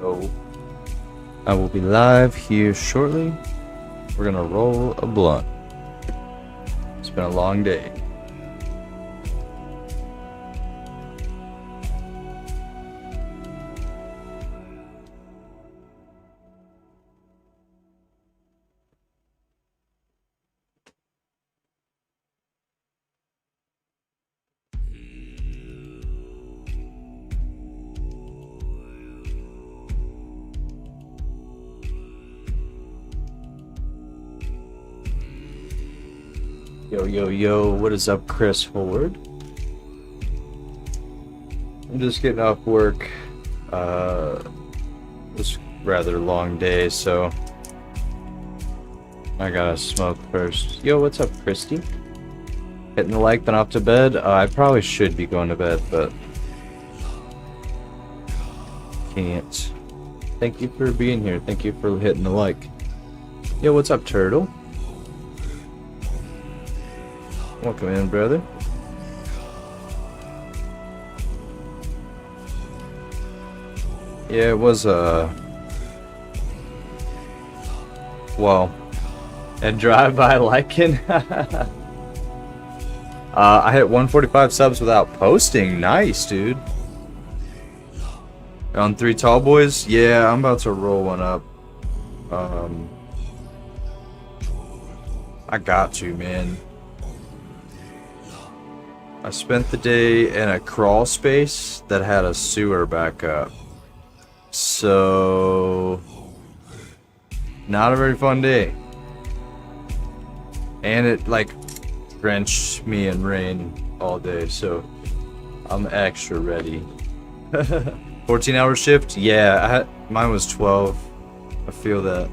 Yo, I will be live here shortly. We're gonna roll a blunt. It's been a long day. Yo, what is up, Chris Ford? I'm just getting off work. It's rather long day, so I gotta smoke first. Yo, what's up, Christy? Hitting the like, then off to bed? I probably should be going to bed, but can't. Thank you for being here. Thank you for hitting the like. Yo, what's up, Turtle? Welcome in, brother. Yeah, it was well, and drive-by liking. I hit 145 subs without posting. Nice, dude. On 3 tall boys? Yeah, I'm about to roll one up. I got to, man. I spent the day in a crawl space that had a sewer backup. So, not a very fun day. And it, like, drenched me in rain all day, so I'm extra ready. 14-hour shift? Yeah, mine was 12. I feel that.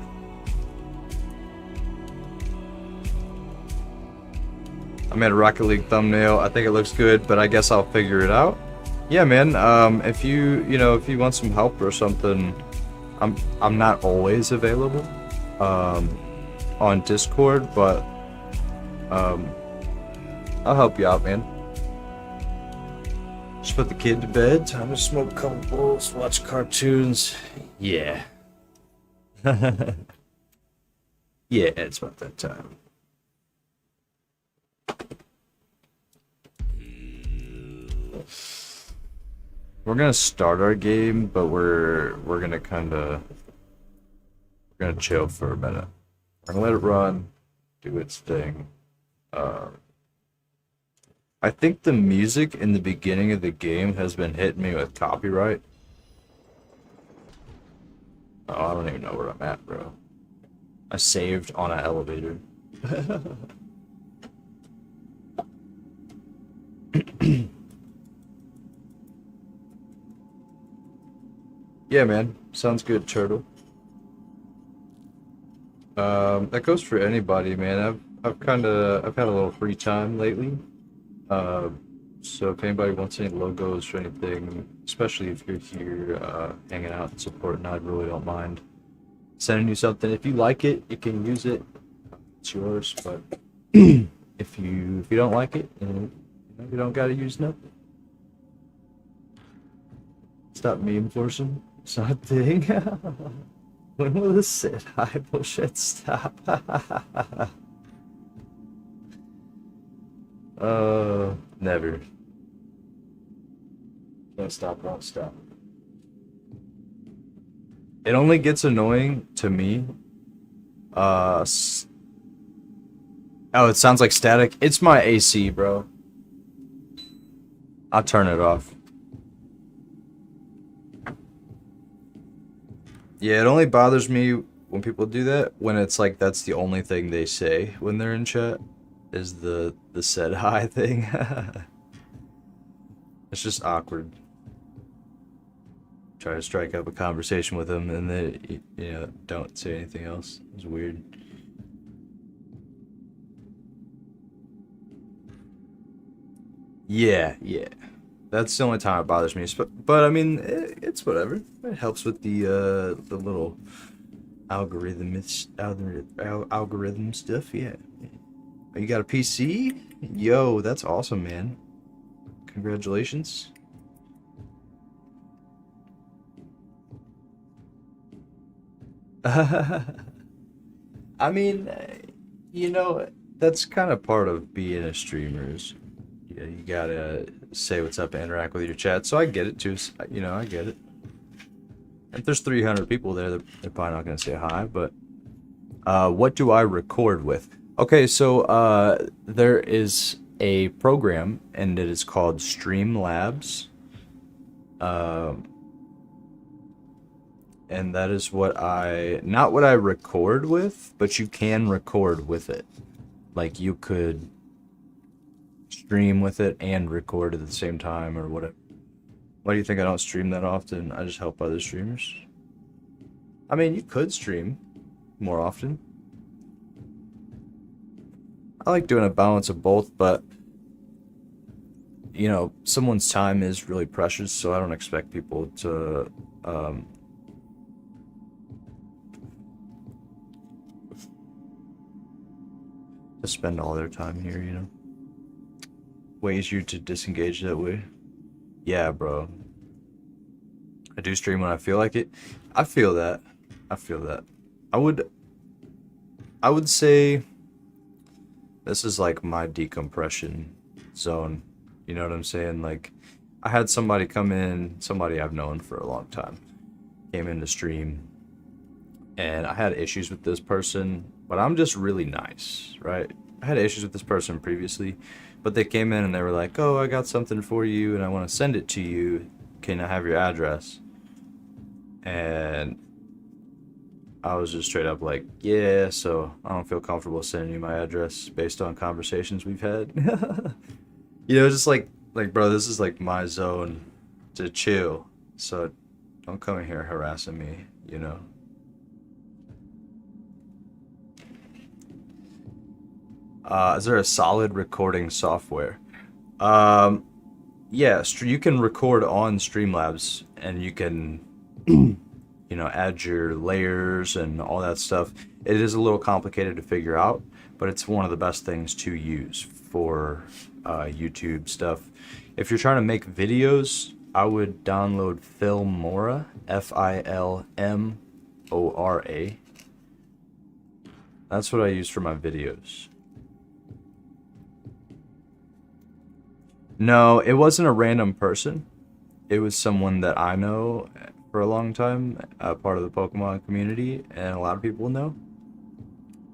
I made a Rocket League thumbnail. I think it looks good, but I guess I'll figure it out. Yeah, man. If you want some help or something, I'm not always available on Discord, but I'll help you out, man. Just put the kid to bed. Time to smoke a couple bowls, watch cartoons. Yeah. Yeah, it's about that time. We're gonna start our game, but we're gonna chill for a minute. We're gonna let it run, do its thing. I think the music in the beginning of the game has been hitting me with copyright. Oh, I don't even know where I'm at, bro. I saved on an elevator. Yeah, man. Sounds good, Turtle. That goes for anybody, man. I've had a little free time lately. So if anybody wants any logos or anything, especially if you're here hanging out and supporting, I really don't mind sending you something. If you like it, you can use it. It's yours. But if you don't like it, you don't gotta use nothing. Stop meme forcing. It's not a thing. When will this sit? Hi, bullshit. Stop. Never. Can't stop, won't stop. It only gets annoying to me. Oh, it sounds like static. It's my AC, bro. I'll turn it off. Yeah, it only bothers me when people do that, when it's like that's the only thing they say when they're in chat, is the said hi thing. It's just awkward. Try to strike up a conversation with them and they, don't say anything else. It's weird. Yeah. That's the only time it bothers me. But I mean, it's whatever. It helps with the little algorithm stuff. Yeah. Oh, you got a PC? Yo, that's awesome, man. Congratulations. I mean, you know, that's kind of part of being a streamer. Is, yeah, you gotta say what's up and interact with your chat. So I get it too. You know, I get it. If there's 300 people there, they're probably not gonna say hi. But what do I record with? Okay, so there is a program, and it is called Streamlabs. Um, and that is what not what I record with, but you can record with it. Like you could stream with it and record at the same time or whatever. Why do you think I don't stream that often? I just help other streamers. I mean, you could stream more often. I like doing a balance of both, but you know, someone's time is really precious, so I don't expect people to spend all their time here, you know. Way easier to disengage that way. Yeah, bro. I do stream when I feel like it. I feel that. I feel that. I would say this is like my decompression zone. You know what I'm saying? Like I had somebody come in, somebody I've known for a long time, came in to stream, and I had issues with this person, but I'm just really nice, right? I had issues with this person previously, but they came in and they were like, "Oh, I got something for you and I want to send it to you. Can I have your address?" And I was just straight up like, "Yeah, so I don't feel comfortable sending you my address based on conversations we've had." You know, just like bro, this is like my zone to chill. So don't come in here harassing me, you know. Is there a solid recording software? Um, yeah, you can record on Streamlabs and you can, you know, add your layers and all that stuff. It is a little complicated to figure out, but it's one of the best things to use for YouTube stuff. If you're trying to make videos, I would download Filmora, Filmora. That's what I use for my videos. No, it wasn't a random person. It was someone that I know for a long time, part of the Pokemon community, and a lot of people know.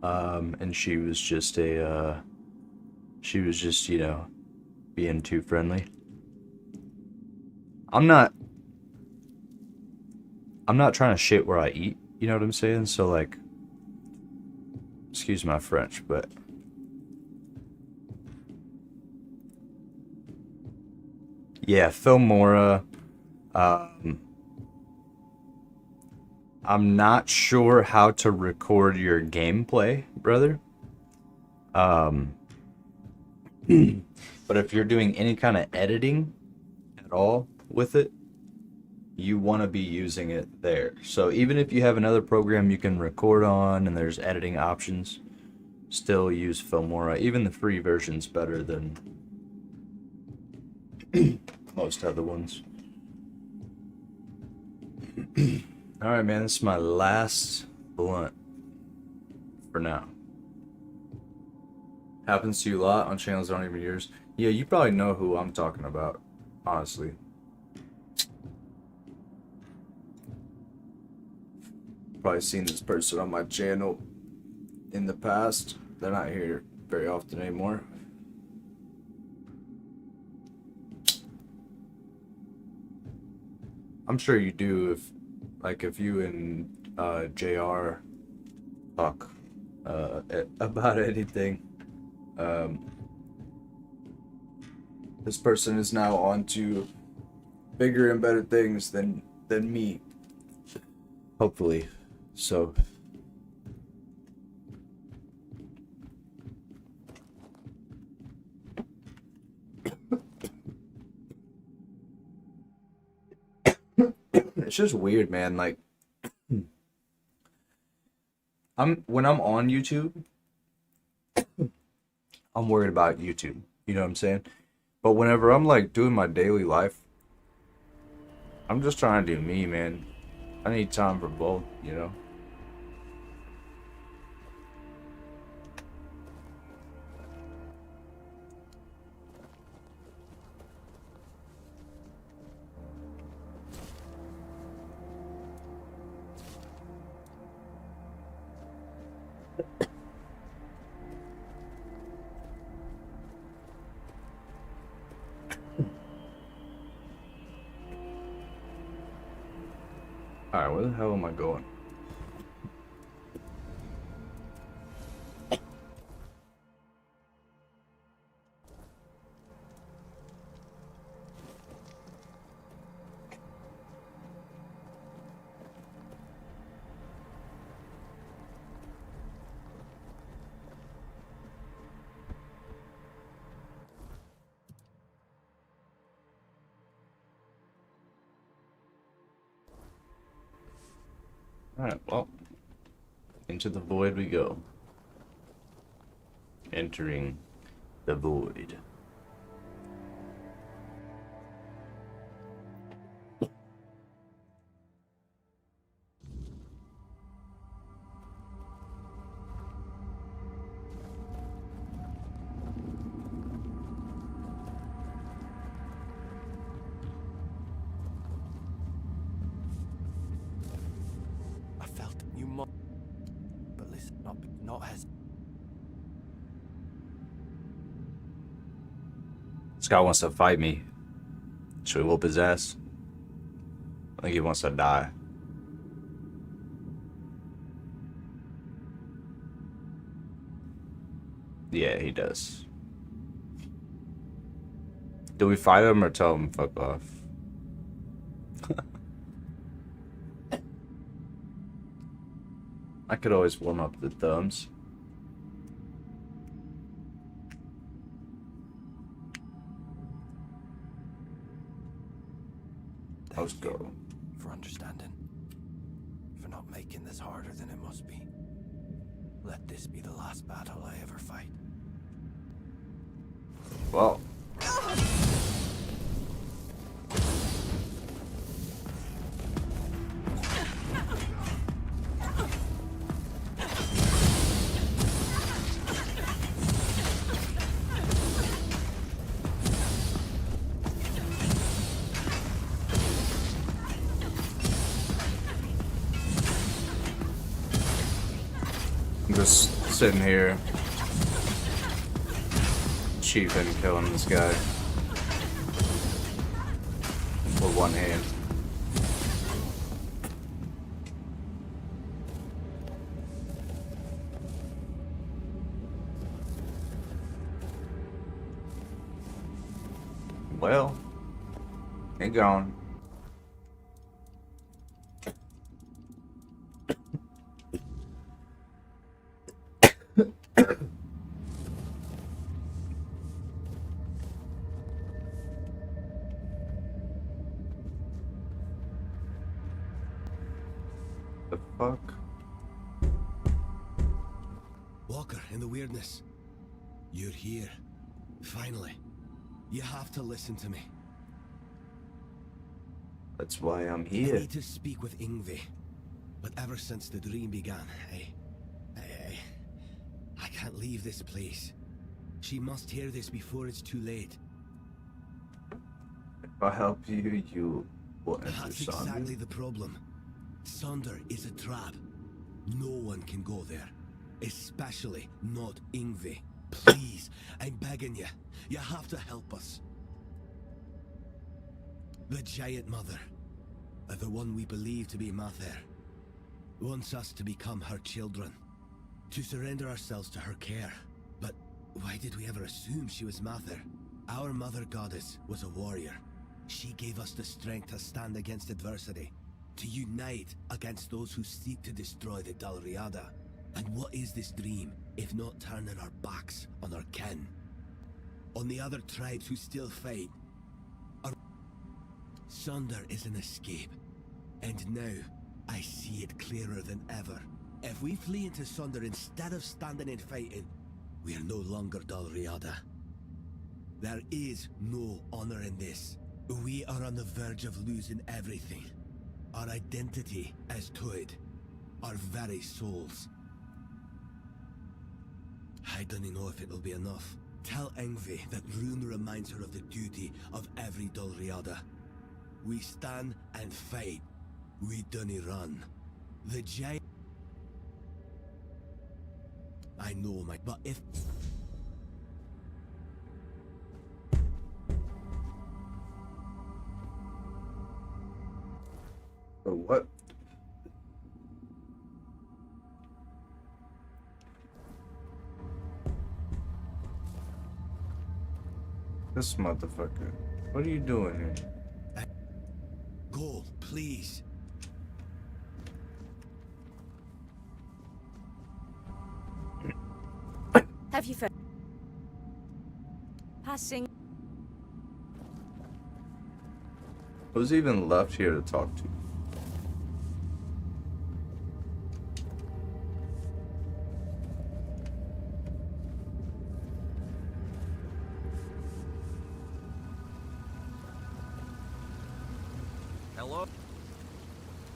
And she was just, you know, being too friendly. I'm not, I'm not trying to shit where I eat. You know what I'm saying? So like, excuse my French, but yeah, Filmora. Um, I'm not sure how to record your gameplay, brother. Um, but if you're doing any kind of editing at all with it, you want to be using it there. So even if you have another program you can record on and there's editing options, still use Filmora. Even the free version's better than most other ones. Alright, man, this is my last blunt for now. Happens to you a lot on channels that aren't even yours. Yeah, you probably know who I'm talking about, honestly. Probably seen this person on my channel in the past. They're not here very often anymore. I'm sure you do if you and JR talk about anything. This person is now on to bigger and better things than me. Hopefully. So it's just weird, man. Like when I'm on YouTube, I'm worried about YouTube. You know what I'm saying? But whenever I'm like doing my daily life, I'm just trying to do me, man. I need time for both, you know? Alright, where the hell am I going? Alright, well, into the void we go. Entering the void. I felt you more, but listen, not as. This guy wants to fight me. Should we whoop his ass? I think he wants to die. Yeah, he does. Do we fight him or tell him fuck off? I could always warm up the thumbs. Let's go. For understanding. For not making this harder than it must be. Let this be the last battle I ever fight. Well. I'm just sitting here, chiefing, killing this guy with one hand. Well, ain't gone. The fuck? Walker, in the weirdness. You're here. Finally. You have to listen to me. That's why I'm I here. need to speak with Yngvi. But ever since the dream began, I can't leave this place. She must hear this before it's too late. If I help you, you will enter That's Sonder. exactly the problem. Sonder is a trap. No one can go there. Especially not Yngvi. Please, I'm begging you. You have to help us. The Giant Mother, the one we believe to be Mather, wants us to become her children. To surrender ourselves to her care. But why did we ever assume she was Mather? Our mother goddess was a warrior. She gave us the strength to stand against adversity. To unite against those who seek to destroy the Dalriada. And what is this dream, if not turning our backs on our kin? On the other tribes who still fight? Sonder is an escape. And now, I see it clearer than ever. If we flee into Sonder instead of standing and fighting, we are no longer Dalriada. There is no honor in this. We are on the verge of losing everything. Our identity as Tainted, our very souls. I don't know if it'll be enough. Tell Yngvi that Rune reminds her of the duty of every Dalriada. We stand and fight. We don't run. The giant... I know, but if... But what? This motherfucker. What are you doing here? Go, please. Have you found passing? Who's even left here to talk to? Hello?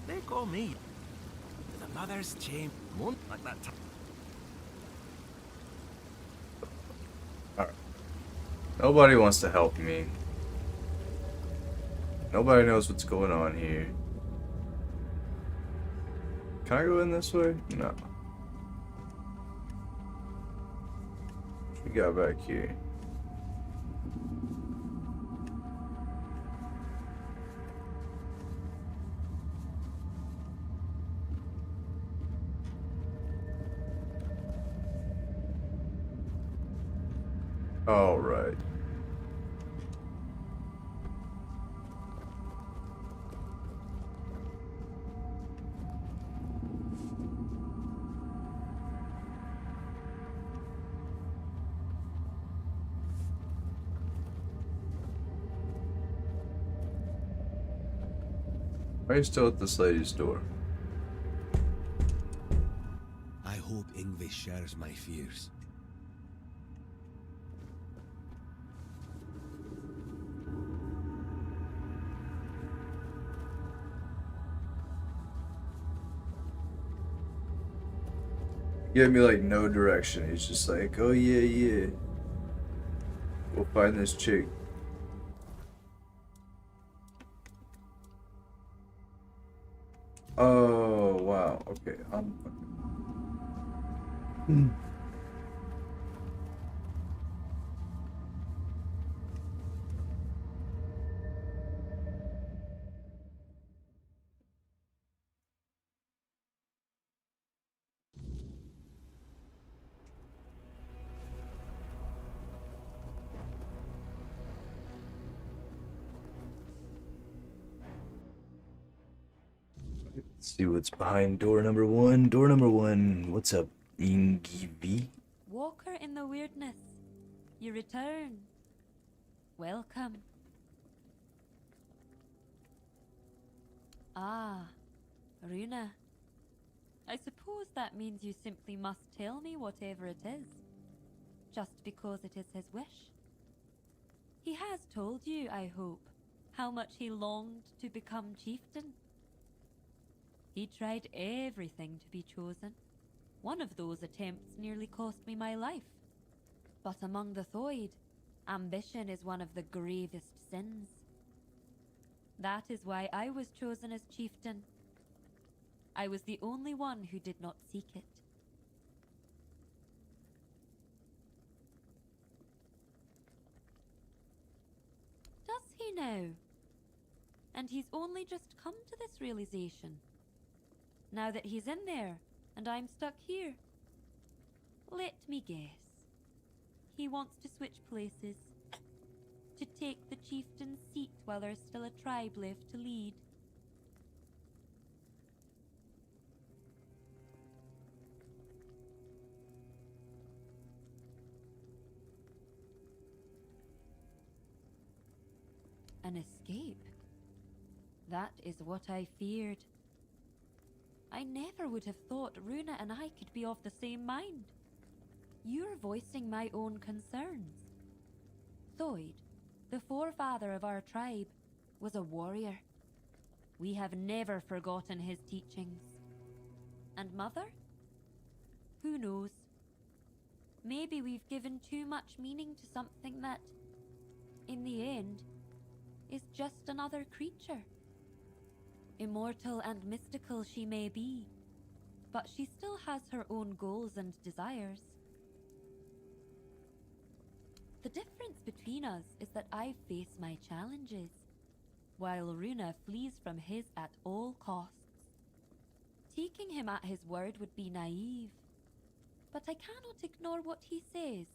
They call me the mother's chamber. One like that. Alright. Nobody wants to help me. Nobody knows what's going on here. Can I go in this way? No. What we got back here? All right. Why are you still at this lady's door? I hope Ingve shares my fears. Give me like no direction. He's just like, oh yeah, yeah. We'll find this chick. Oh wow. Okay. Let's see what's behind door number one. Door number one. What's up, Ingivi? Walker in the weirdness. You return. Welcome. Ah, Runa. I suppose that means you simply must tell me whatever it is. Just because it is his wish. He has told you, I hope, how much he longed to become chieftain. He tried everything to be chosen. One of those attempts nearly cost me my life. But among the Thoid, ambition is one of the gravest sins. That is why I was chosen as chieftain. I was the only one who did not seek it. Does he now? And he's only just come to this realization. Now that he's in there, and I'm stuck here. Let me guess. He wants to switch places. To take the chieftain's seat while there's still a tribe left to lead. An escape? That is what I feared. I never would have thought Runa and I could be of the same mind. You're voicing my own concerns. Thoid, the forefather of our tribe, was a warrior. We have never forgotten his teachings. And Mother? Who knows? Maybe we've given too much meaning to something that, in the end, is just another creature. Immortal and mystical she may be, but she still has her own goals and desires. The difference between us is that I face my challenges, while Runa flees from his at all costs. Taking him at his word would be naive, but I cannot ignore what he says.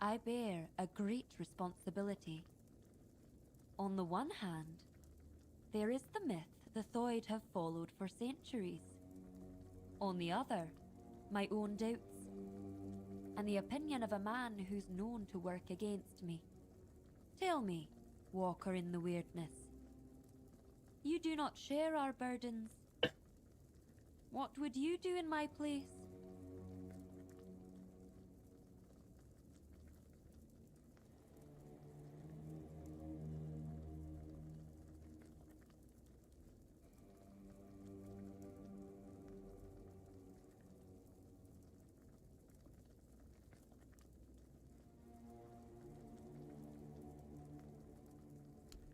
I bear a great responsibility. On the one hand, there is the myth the Thoid have followed for centuries. On the other, my own doubts, and the opinion of a man who's known to work against me. Tell me, Walker in the Weirdness, you do not share our burdens. What would you do in my place?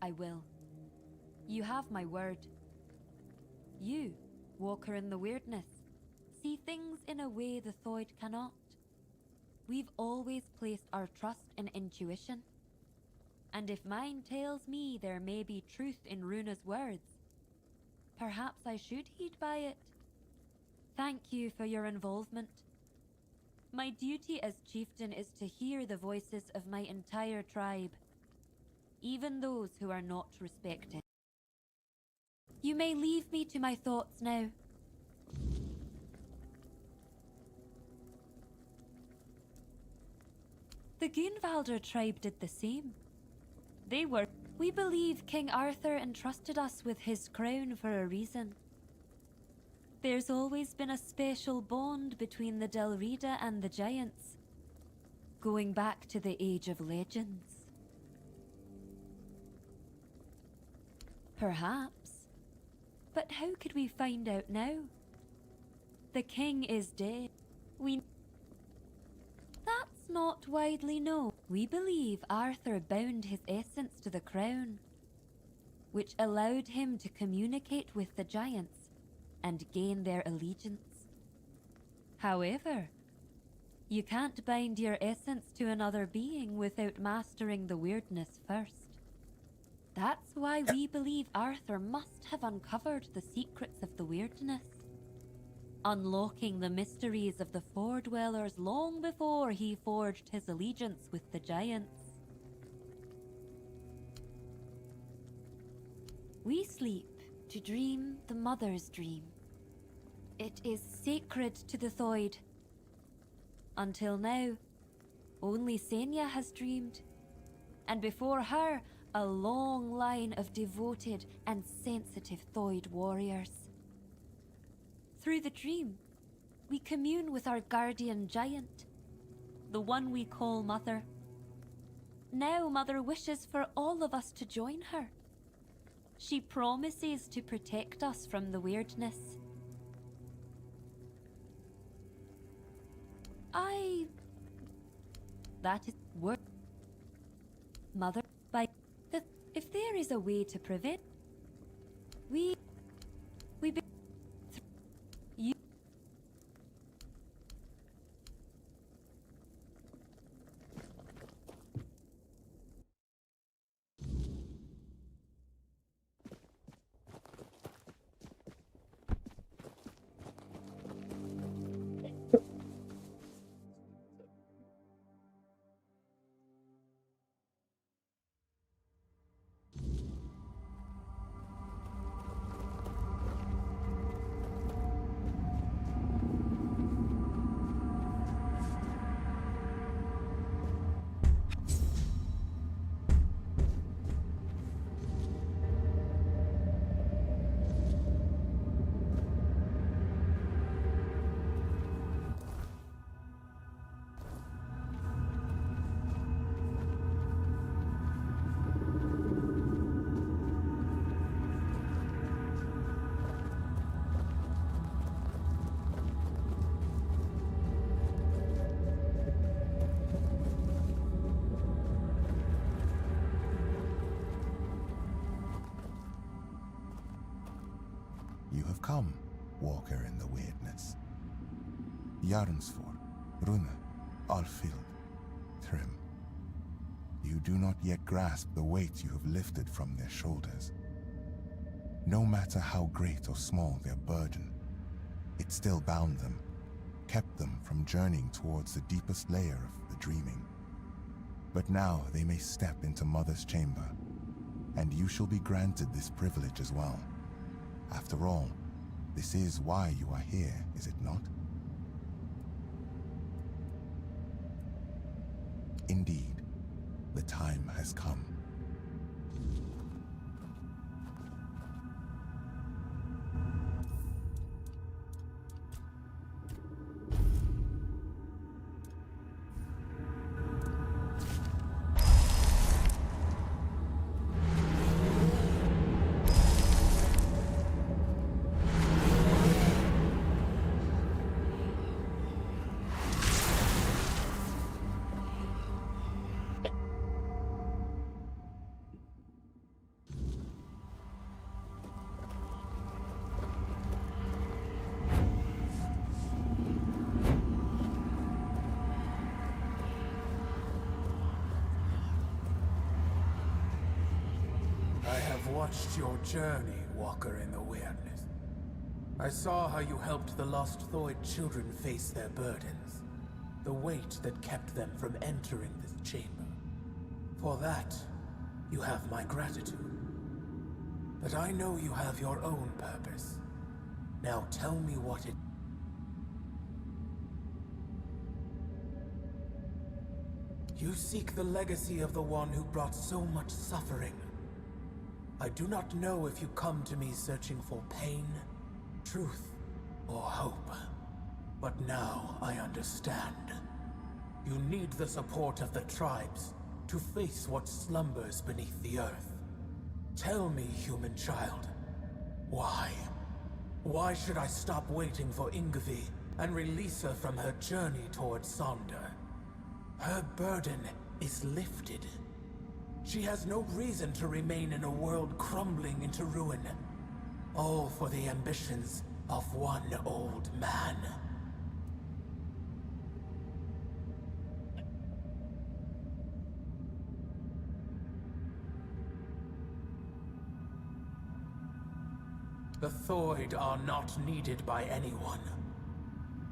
I will. You have my word. You, Walker in the Weirdness, see things in a way the Thoid cannot. We've always placed our trust in intuition. And if mine tells me there may be truth in Runa's words, perhaps I should heed by it. Thank you for your involvement. My duty as chieftain is to hear the voices of my entire tribe, even those who are not respected. You may leave me to my thoughts now. The Gunvalder tribe did the same. We believe King Arthur entrusted us with his crown for a reason. There's always been a special bond between the Delrida and the Giants, going back to the Age of Legends. Perhaps. But how could we find out now? The king is dead. That's not widely known. We believe Arthur bound his essence to the crown, which allowed him to communicate with the giants and gain their allegiance. However, you can't bind your essence to another being without mastering the weirdness first. That's why we believe Arthur must have uncovered the secrets of the weirdness, unlocking the mysteries of the Fordwellers long before he forged his allegiance with the giants. We sleep to dream the mother's dream. It is sacred to the Thoid. Until now, only Senya has dreamed, and before her, a long line of devoted and sensitive Thoid warriors. Through the dream, we commune with our guardian giant, the one we call Mother. Now Mother wishes for all of us to join her. She promises to protect us from the weirdness. That is word. Mother, if there is a way to prevent, you. You have come, Walker in the Weirdness. Jarnsfor, Rune, Alfild, Thrym. You do not yet grasp the weight you have lifted from their shoulders. No matter how great or small their burden, it still bound them, kept them from journeying towards the deepest layer of the dreaming. But now they may step into Mother's chamber, and you shall be granted this privilege as well. After all, this is why you are here, is it not? Indeed, the time has come. I have watched your journey, Walker in the Weirdness. I saw how you helped the Lost Thoid children face their burdens, the weight that kept them from entering this chamber. For that, you have my gratitude. But I know you have your own purpose. Now tell me what it... You seek the legacy of the one who brought so much suffering. I do not know if you come to me searching for pain, truth, or hope. But now I understand. You need the support of the tribes to face what slumbers beneath the earth. Tell me, human child, why? Why should I stop waiting for Ingvi and release her from her journey towards Sonder? Her burden is lifted. She has no reason to remain in a world crumbling into ruin. All for the ambitions of one old man. The Thoid are not needed by anyone.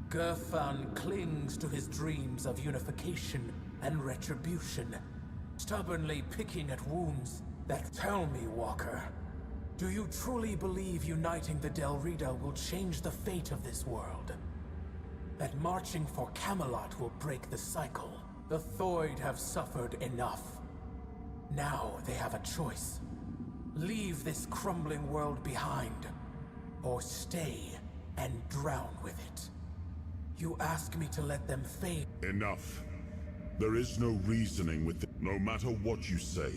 Gerfan clings to his dreams of unification and retribution, stubbornly picking at wounds that... Tell me, Walker, do you truly believe uniting the Del Rita will change the fate of this world? That marching for Camelot will break the cycle? The Thoid have suffered enough. Now they have a choice. Leave this crumbling world behind, or stay and drown with it. You ask me to let them fade. Enough. There is no reasoning with it. No matter what you say,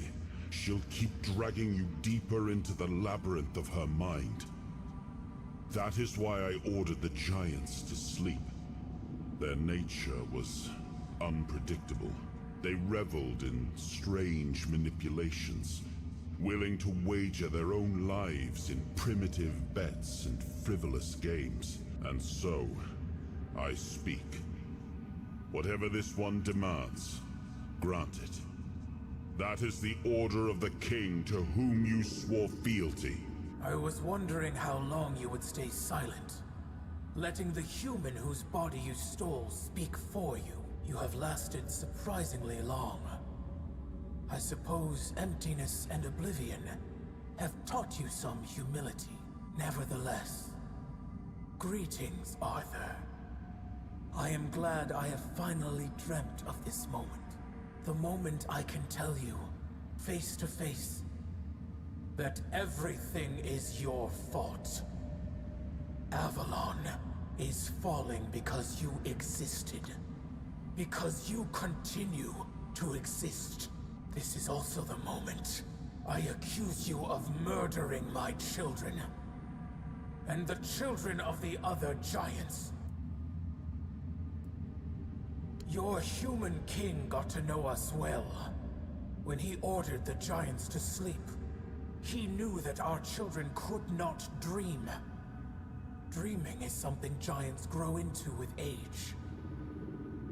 she'll keep dragging you deeper into the labyrinth of her mind. That is why I ordered the giants to sleep. Their nature was unpredictable. They reveled in strange manipulations, willing to wager their own lives in primitive bets and frivolous games. And so, I speak. Whatever this one demands, grant it. That is the order of the king to whom you swore fealty. I was wondering how long you would stay silent, letting the human whose body you stole speak for you. You have lasted surprisingly long. I suppose emptiness and oblivion have taught you some humility. Nevertheless, greetings, Arthur. I am glad I have finally dreamt of this moment. The moment I can tell you, face to face, that everything is your fault. Avalon is falling because you existed. Because you continue to exist. This is also the moment I accuse you of murdering my children. And the children of the other giants. Your human king got to know us well. When he ordered the giants to sleep, he knew that our children could not dream. Dreaming is something giants grow into with age.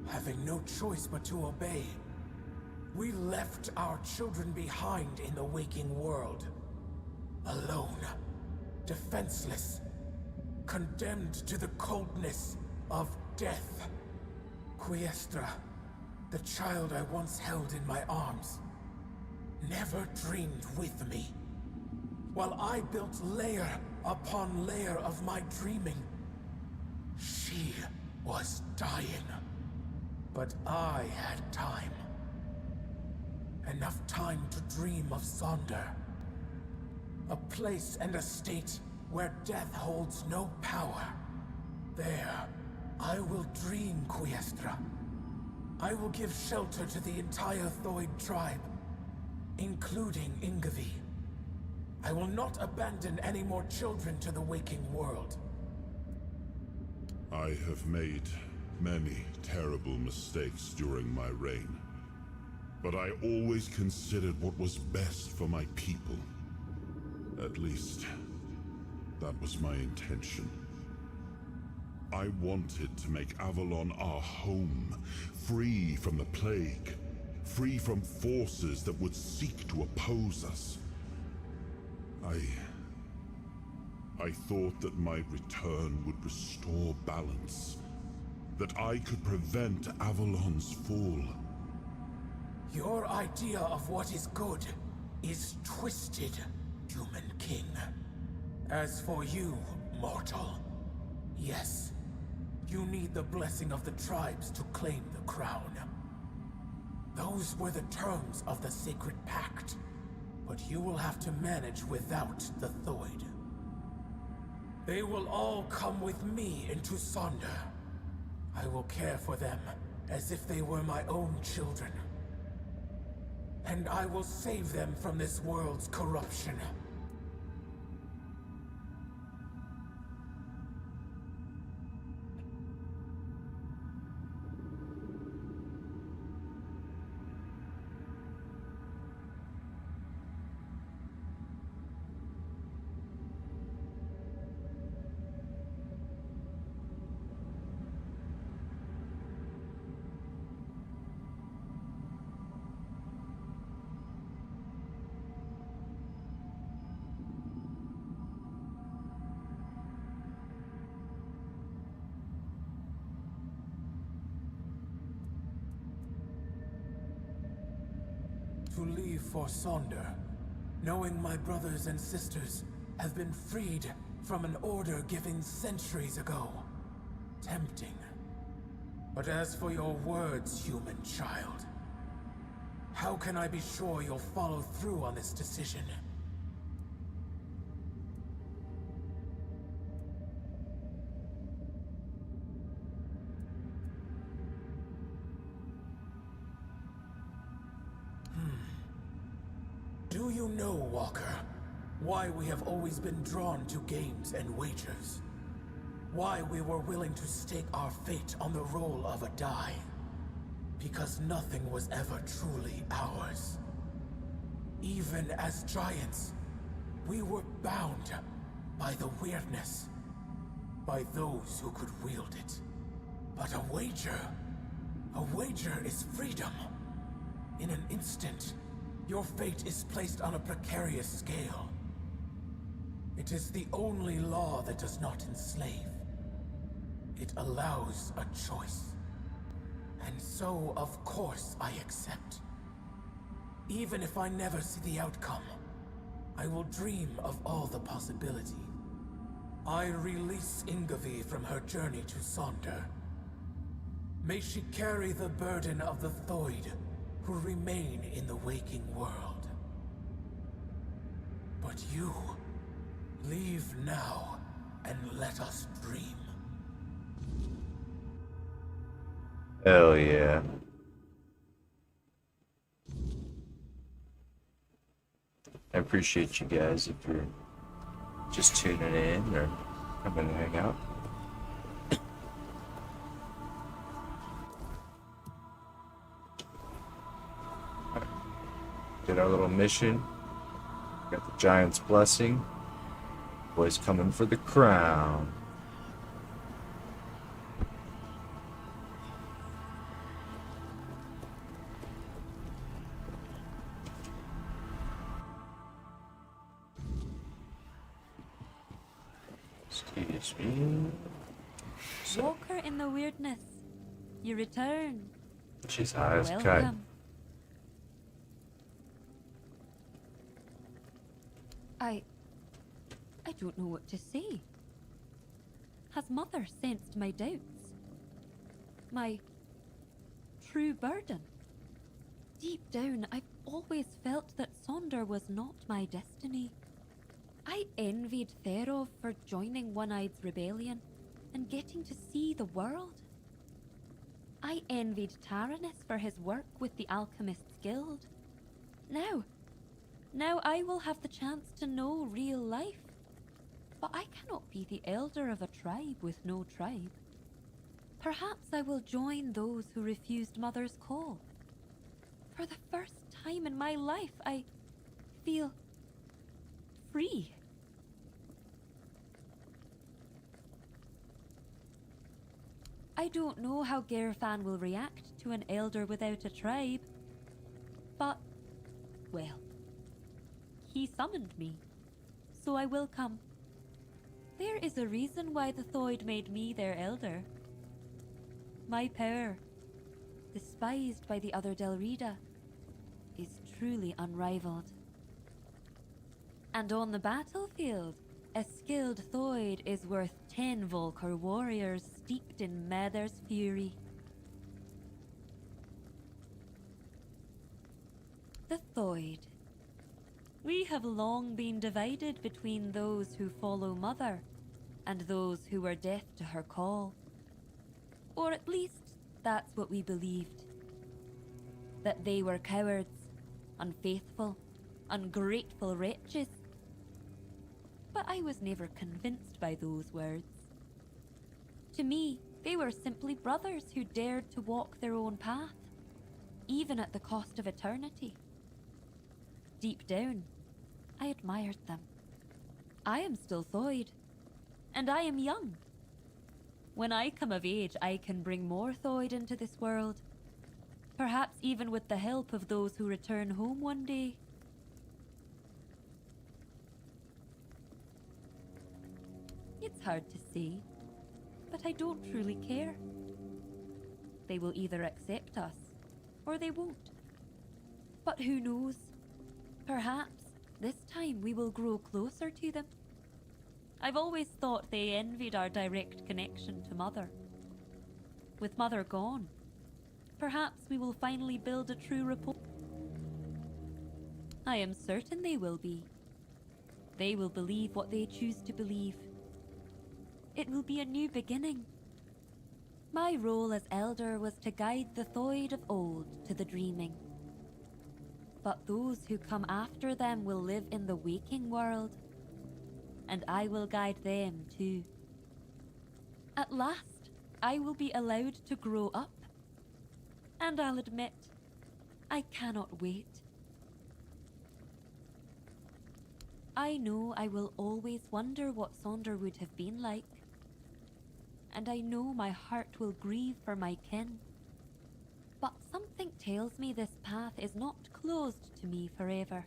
Having no choice but to obey, we left our children behind in the waking world. Alone, defenseless, condemned to the coldness of death. Quiestra, The child I once held in my arms never dreamed with me. While I built layer upon layer of my dreaming, she was dying. But I had time. Enough time to dream of Sonder. A place and a state where death holds no power. There, I will dream Quiestra. I will give shelter to the entire Thoid tribe, including Ingavi. I will not abandon any more children to the waking world. I have made many terrible mistakes during my reign, but I always considered what was best for my people. At least, that was my intention. I wanted to make Avalon our home, free from the plague, free from forces that would seek to oppose us. I thought that my return would restore balance, that I could prevent Avalon's fall. Your idea of what is good is twisted, human king. As for you, mortal, yes, you need the blessing of the tribes to claim the crown. Those were the terms of the sacred pact, but you will have to manage without the Thoid. They will all come with me into Sonder. I will care for them as if they were my own children. And I will save them from this world's corruption. To leave for Sonder, knowing my brothers and sisters have been freed from an order given centuries ago. Tempting. But as for your words, human child, how can I be sure you'll follow through on this decision? Do you know, Walker, why we have always been drawn to games and wagers? Why we were willing to stake our fate on the roll of a die? Because nothing was ever truly ours. Even as giants, we were bound by the weirdness, by those who could wield it. But a wager is freedom. In an instant, your fate is placed on a precarious scale. It is the only law that does not enslave. It allows a choice. And so, of course, I accept. Even if I never see the outcome, I will dream of all the possibility. I release Ingavi from her journey to Sonder. May she carry the burden of the Thoid who remain in the waking world. But you, leave now and let us dream. Hell yeah. I appreciate you guys if you're just tuning in or coming to hang out. Did our little mission. Got the giant's blessing. Boys coming for the crown. Excuse me. Walker in the weirdness. You return. She's high as a kite. Welcome. I don't know what to say. Has Mother sensed my doubts? My true burden? Deep down, I've always felt that Sonder was not my destiny. I envied Therov for joining One-Eye's rebellion and getting to see the world. I envied Taranis for his work with the Alchemists Guild. Now I will have the chance to know real life. But I cannot be the elder of a tribe with no tribe. Perhaps I will join those who refused Mother's call. For the first time in my life, I feel free. I don't know how Gerfan will react to an elder without a tribe. But, well, he summoned me, so I will come. There is a reason why the Thoid made me their elder. My power, despised by the other Delrida, is truly unrivaled. And on the battlefield, a skilled Thoid is worth 10 Volker warriors steeped in Mather's fury. The Thoid. We have long been divided between those who follow Mother and those who were deaf to her call. Or at least, that's what we believed. That they were cowards, unfaithful, ungrateful wretches. But I was never convinced by those words. To me, they were simply brothers who dared to walk their own path, even at the cost of eternity. Deep down, I admired them. I am still Thoid, and I am young. When I come of age, I can bring more Thoid into this world, perhaps even with the help of those who return home one day. It's hard to say, but I don't truly care. They will either accept us, or they won't. But who knows? Perhaps this time we will grow closer to them. I've always thought they envied our direct connection to Mother. With Mother gone, perhaps we will finally build a true rapport. I am certain they will be. They will believe what they choose to believe. It will be a new beginning. My role as elder was to guide the Thoid of old to the dreaming. But those who come after them will live in the waking world, and I will guide them too. At last, I will be allowed to grow up, and I'll admit, I cannot wait. I know I will always wonder what Sonder would have been like, and I know my heart will grieve for my kin. But something tells me this path is not closed to me forever.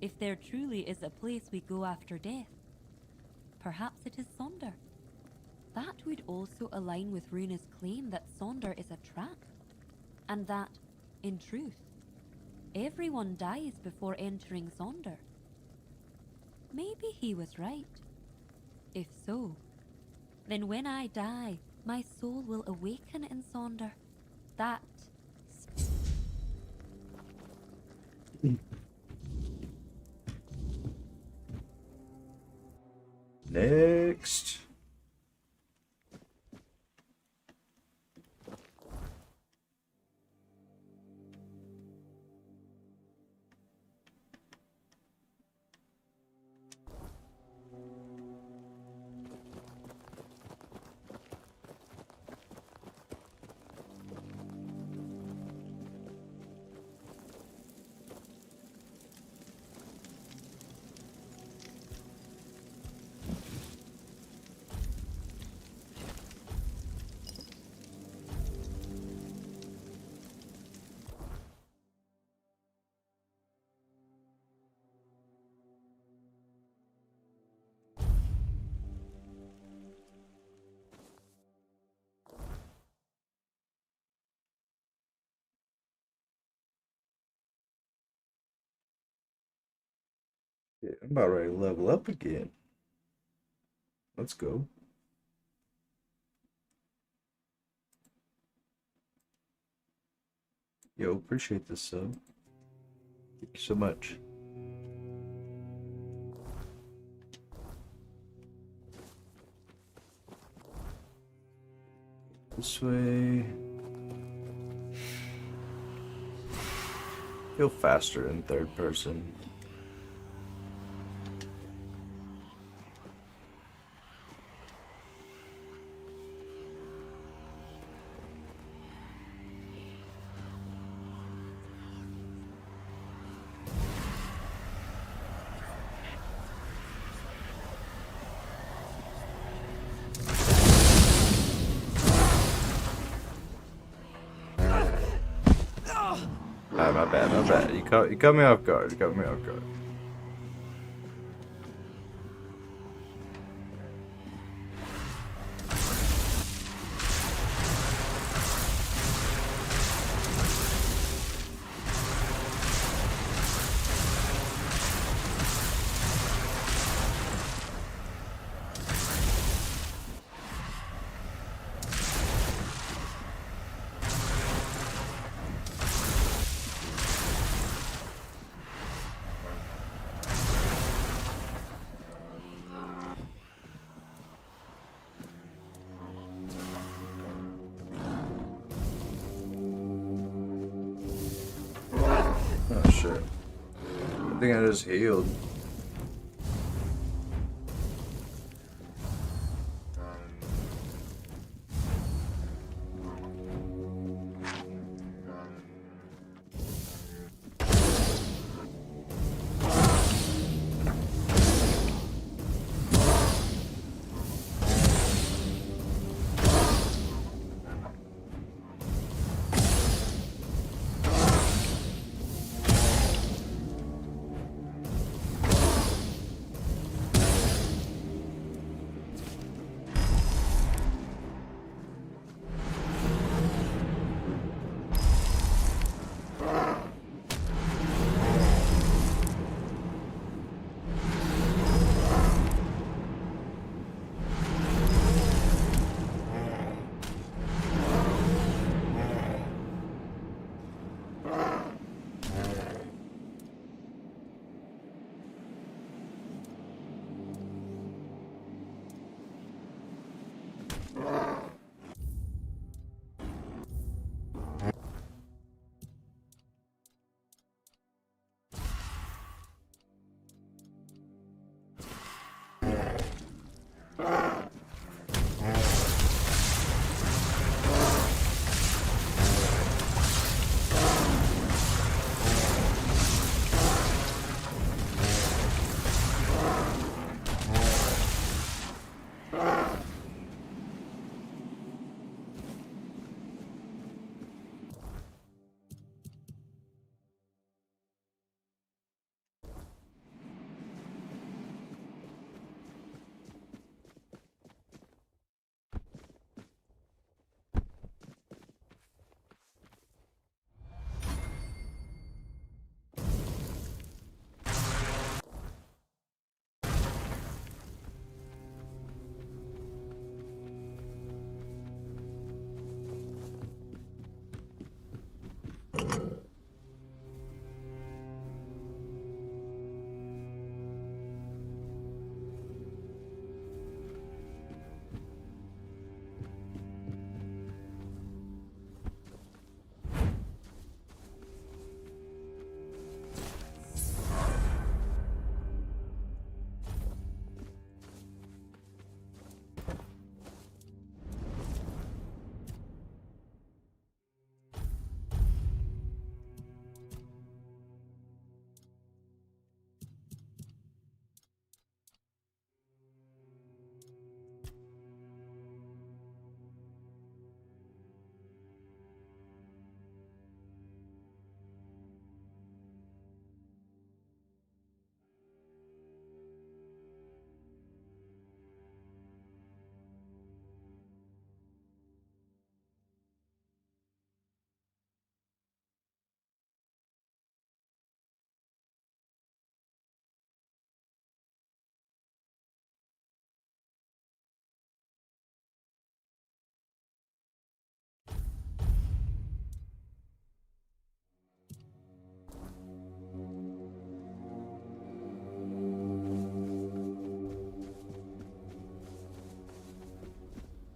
If there truly is a place we go after death, perhaps it is Sonder. That would also align with Runa's claim that Sonder is a trap, and that, in truth, everyone dies before entering Sonder. Maybe he was right. If so, then when I die, my soul will awaken in Sonder. That... Next. I'm about ready to level up again. Let's go. Yo, appreciate this sub. Thank you so much. This way. Feel faster in third person. My bad, my bad. You caught me off guard. You caught me off guard. Oh shit. I think I just healed.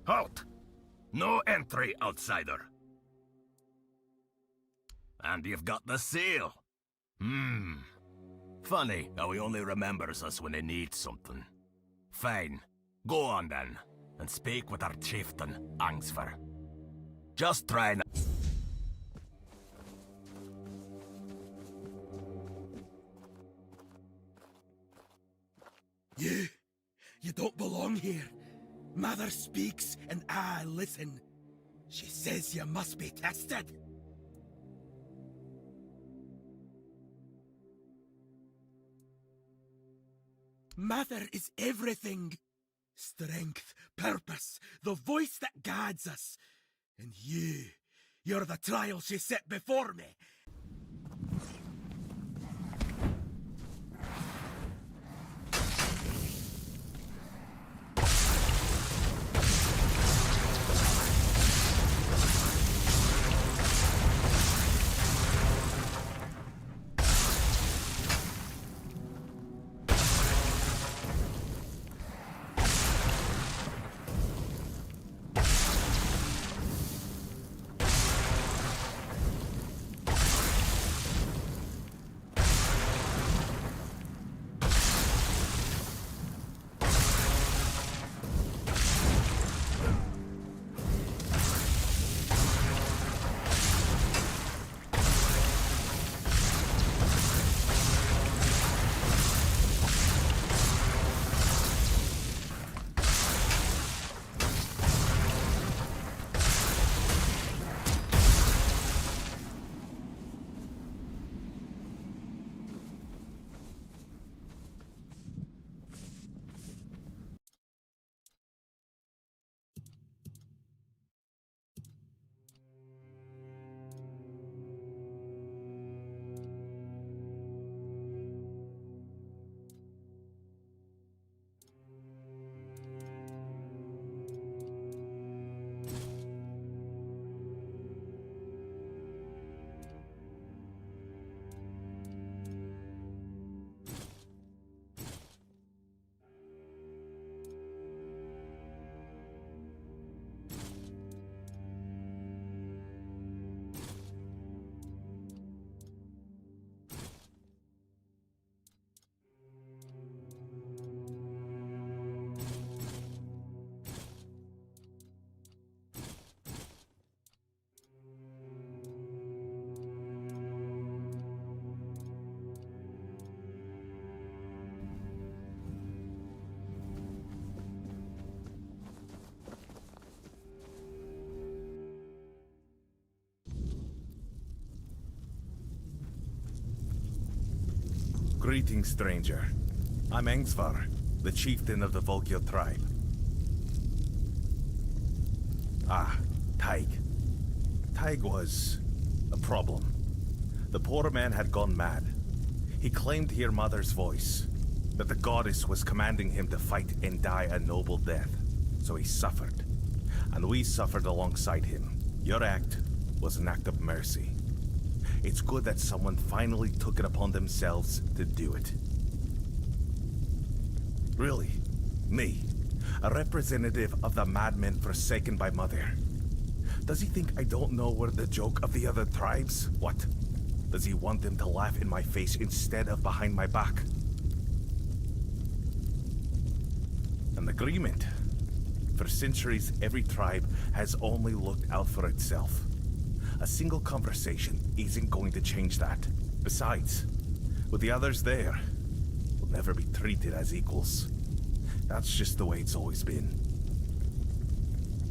Halt! No entry, outsider. And you've got the seal. Funny how he only remembers us when he needs something. Fine. Go on then, and speak with our chieftain, Angsvar. Just try and... You don't belong here. Mother speaks and I listen. She says you must be tested. Mother is everything. Strength, purpose, the voice that guides us. And you're the trial she set before me. Greetings, stranger. I'm Angsvar, the chieftain of the Volkio tribe. Ah, Taig. Taig was a problem. The poor man had gone mad. He claimed to hear Mother's voice, that the goddess was commanding him to fight and die a noble death. So he suffered, and we suffered alongside him. Your act was an act of mercy. It's good that someone finally took it upon themselves to do it. Really, me, a representative of the madmen forsaken by Mother. Does he think I don't know we're the joke of the other tribes? What? Does he want them to laugh in my face instead of behind my back? An agreement. For centuries, every tribe has only looked out for itself. A single conversation isn't going to change that. Besides, with the others there, we'll never be treated as equals. That's just the way it's always been.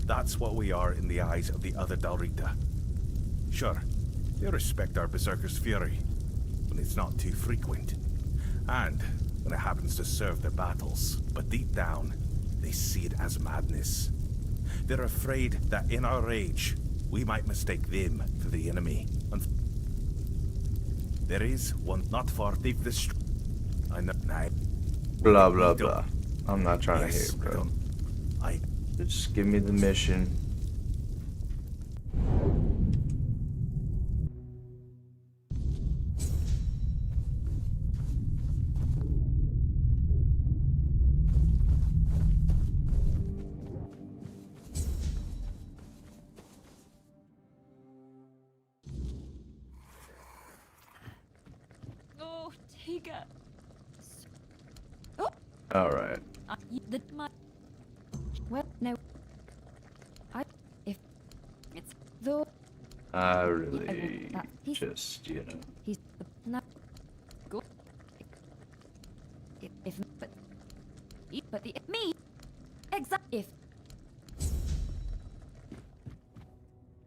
That's what we are in the eyes of the other Dalrita. Sure, they respect our Berserker's fury, when it's not too frequent. And when it happens to serve their battles. But deep down, they see it as madness. They're afraid that in our rage, we might mistake them for the enemy. There is one not far deep this. I know. Blah blah blah. I'm not trying Yes, to hear, bro. I Just give me the mission. Taiga. Oh, All right. my. Well, now, if it's though I really he's just, you know. he's not go. If but the me exact if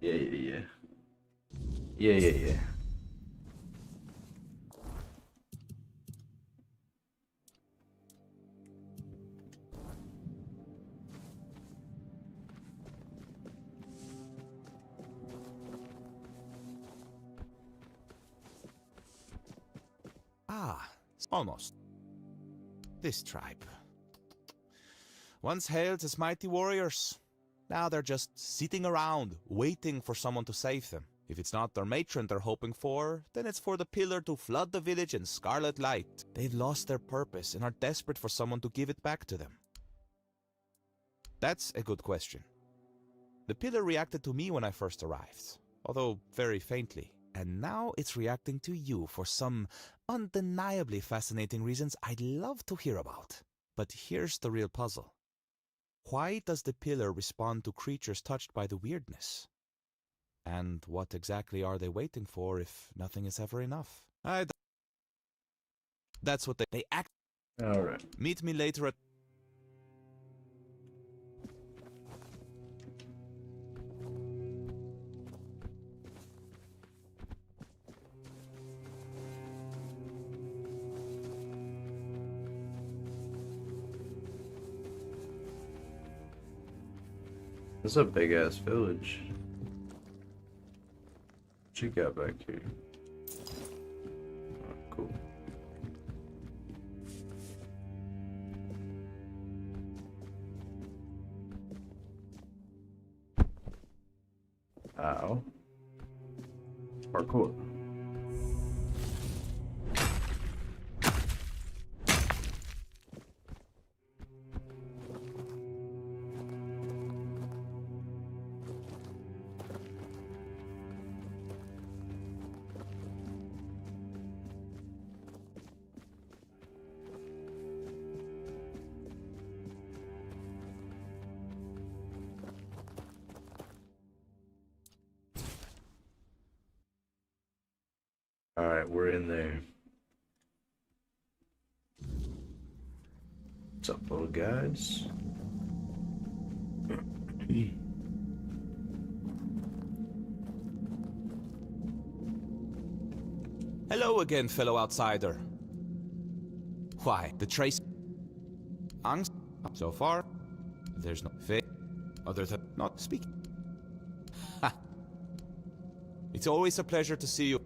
Yeah. Yeah. Ah, almost. This tribe. Once hailed as mighty warriors. Now they're just sitting around, waiting for someone to save them. If it's not their matron they're hoping for, then it's for the pillar to flood the village in scarlet light. They've lost their purpose and are desperate for someone to give it back to them. That's a good question. The pillar reacted to me when I first arrived, although very faintly. And now it's reacting to you for some undeniably fascinating reasons I'd love to hear about. But here's the real puzzle. Why does the pillar respond to creatures touched by the weirdness? And what exactly are they waiting for if nothing is ever enough? That's what they act. All right. Meet me later at... This is a big ass village. What you got back here? Oh, cool. Ow. Parkour. Alright, we're in there. What's up, little guys? Hello again, fellow outsider. Why, the trace... Angst? So far, there's no fate other than not speaking. Ha! It's always a pleasure to see you.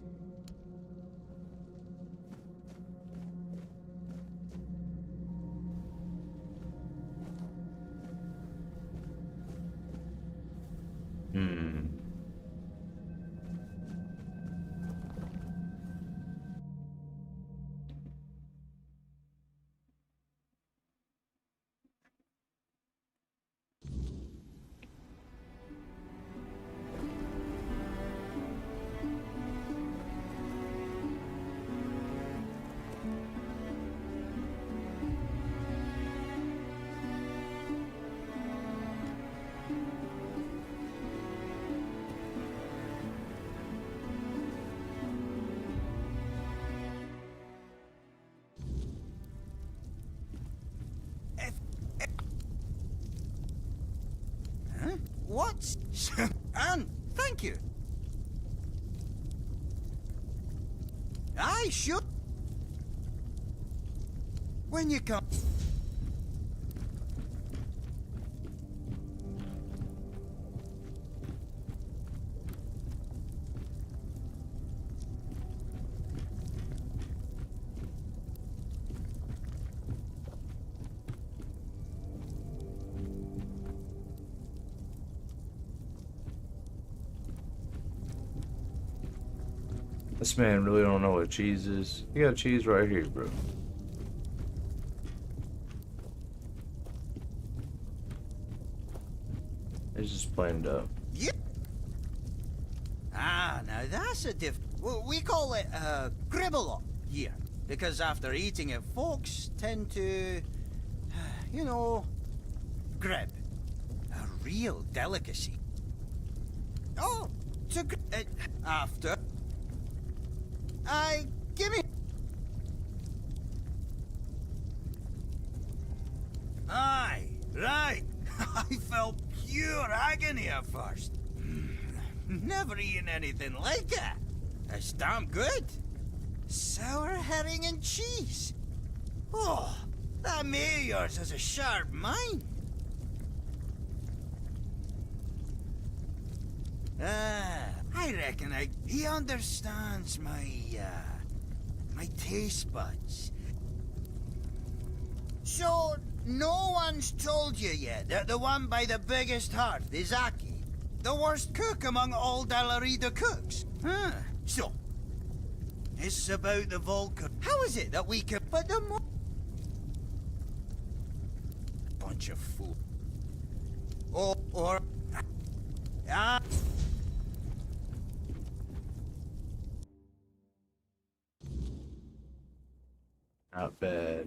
What? Anne, thank you. I should. When you come. This man really don't know what cheese is. You got cheese right here, bro. It's just plain dumb. Yeah. Ah, now that's a well, we call it gribble here. Because after eating it, folks tend to, you know, grib. A real delicacy. Oh, after. Give me. Aye, right. I felt pure agony at first. Never eaten anything like it. It's damn good. Sour herring and cheese. Oh, that mate of yours has a sharp mind. I reckon he understands my taste buds. So, no one's told you yet that the one by the biggest heart, the Zaki, the worst cook among all Dalarida cooks? Huh. So, it's about the Volker. How is it that we could put them on? Bunch of fools. Or... Not bad.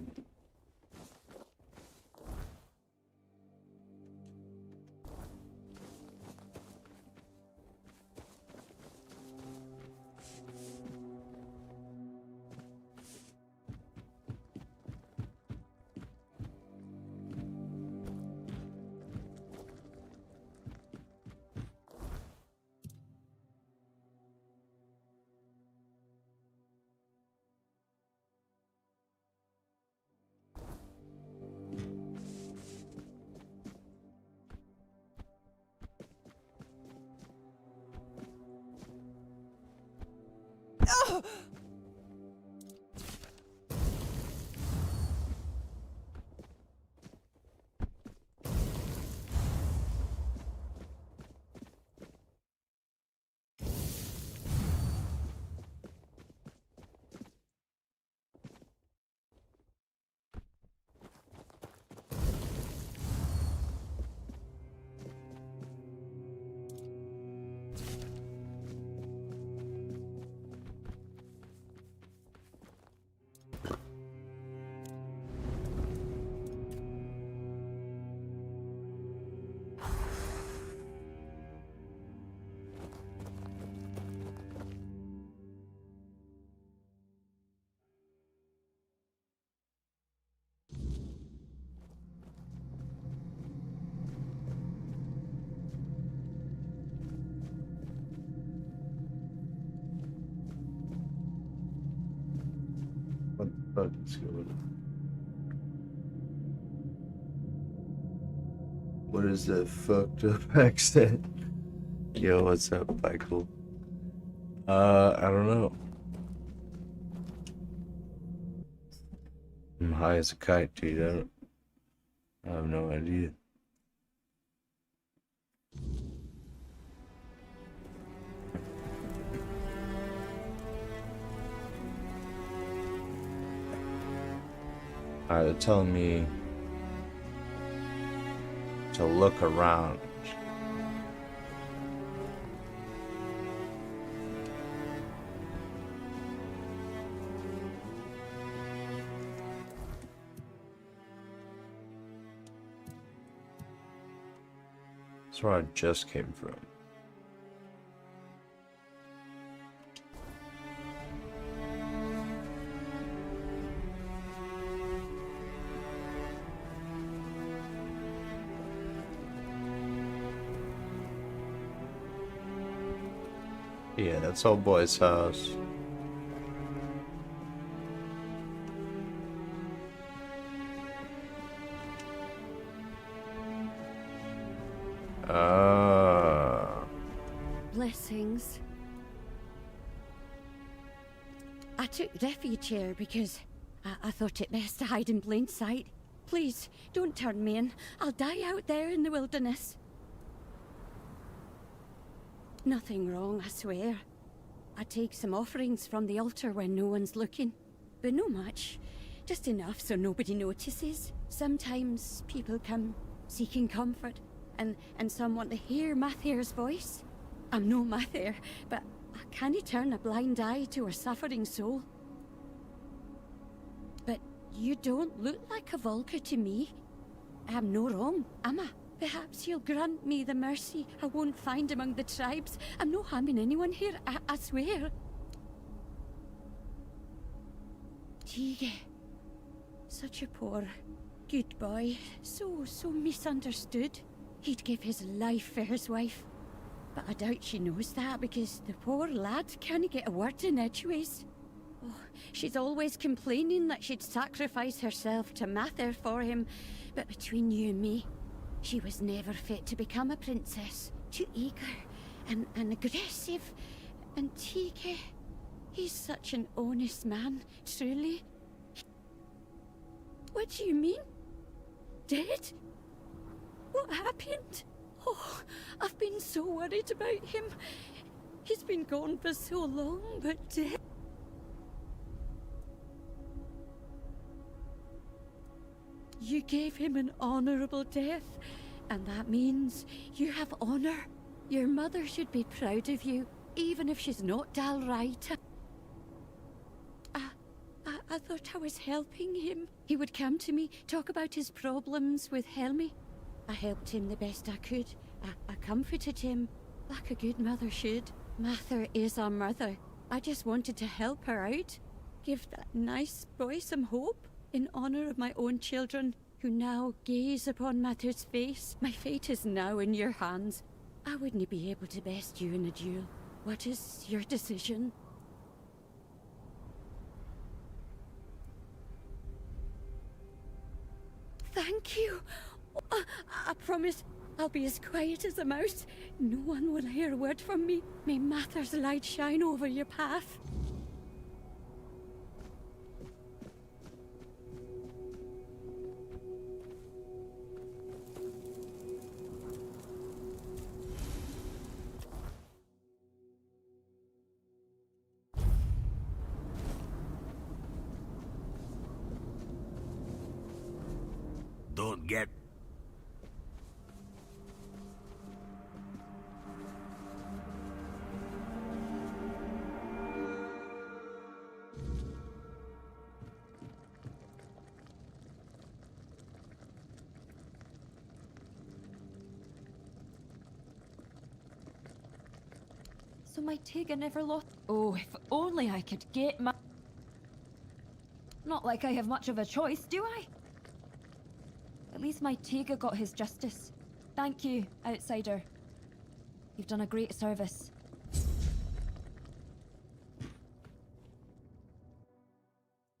What the fuck is going on? What is that fucked up accent? Yo, what's up, Michael? I don't know. I'm high as a kite, dude. I have no idea. They're telling me to look around. That's where I just came from. Yeah, that's old boy's house. Blessings. I took refuge here because I thought it best to hide in plain sight. Please, don't turn me in. I'll die out there in the wilderness. Nothing wrong, I swear. I take some offerings from the altar when no one's looking. But no much. Just enough so nobody notices. Sometimes people come seeking comfort, and some want to hear Mathair's voice. I'm no Mathair, but I can't turn a blind eye to her suffering soul. You don't look like a Volker to me. I'm no wrong, am I? Perhaps you'll grant me the mercy I won't find among the tribes. I'm no harming anyone here, I swear. Tige. Such a poor, good boy. So misunderstood. He'd give his life for his wife. But I doubt she knows that because the poor lad can't get a word in edgeways. Oh, she's always complaining that she'd sacrifice herself to Mather for him. But between you and me, she was never fit to become a princess. Too eager and aggressive. And Tige, he's such an honest man, truly. What do you mean? Dead? What happened? Oh, I've been so worried about him. He's been gone for so long, but dead. You gave him an honorable death, and that means you have honor. Your mother should be proud of you, even if she's not Dal right. I thought I was helping him. He would come to me, talk about his problems with Helmi. I helped him the best I could. I comforted him, like a good mother should. Mather is our mother. I just wanted to help her out. Give that nice boy some hope. In honor of my own children, who now gaze upon Mather's face. My fate is now in your hands. I wouldn't be able to best you in a duel. What is your decision? Thank you. I promise I'll be as quiet as a mouse. No one will hear a word from me. May Mather's light shine over your path. Don't get... So my Tega never lost. Oh, if only I could get my... Not like I have much of a choice, do I? At least my Tega got his justice. Thank you, outsider. You've done a great service.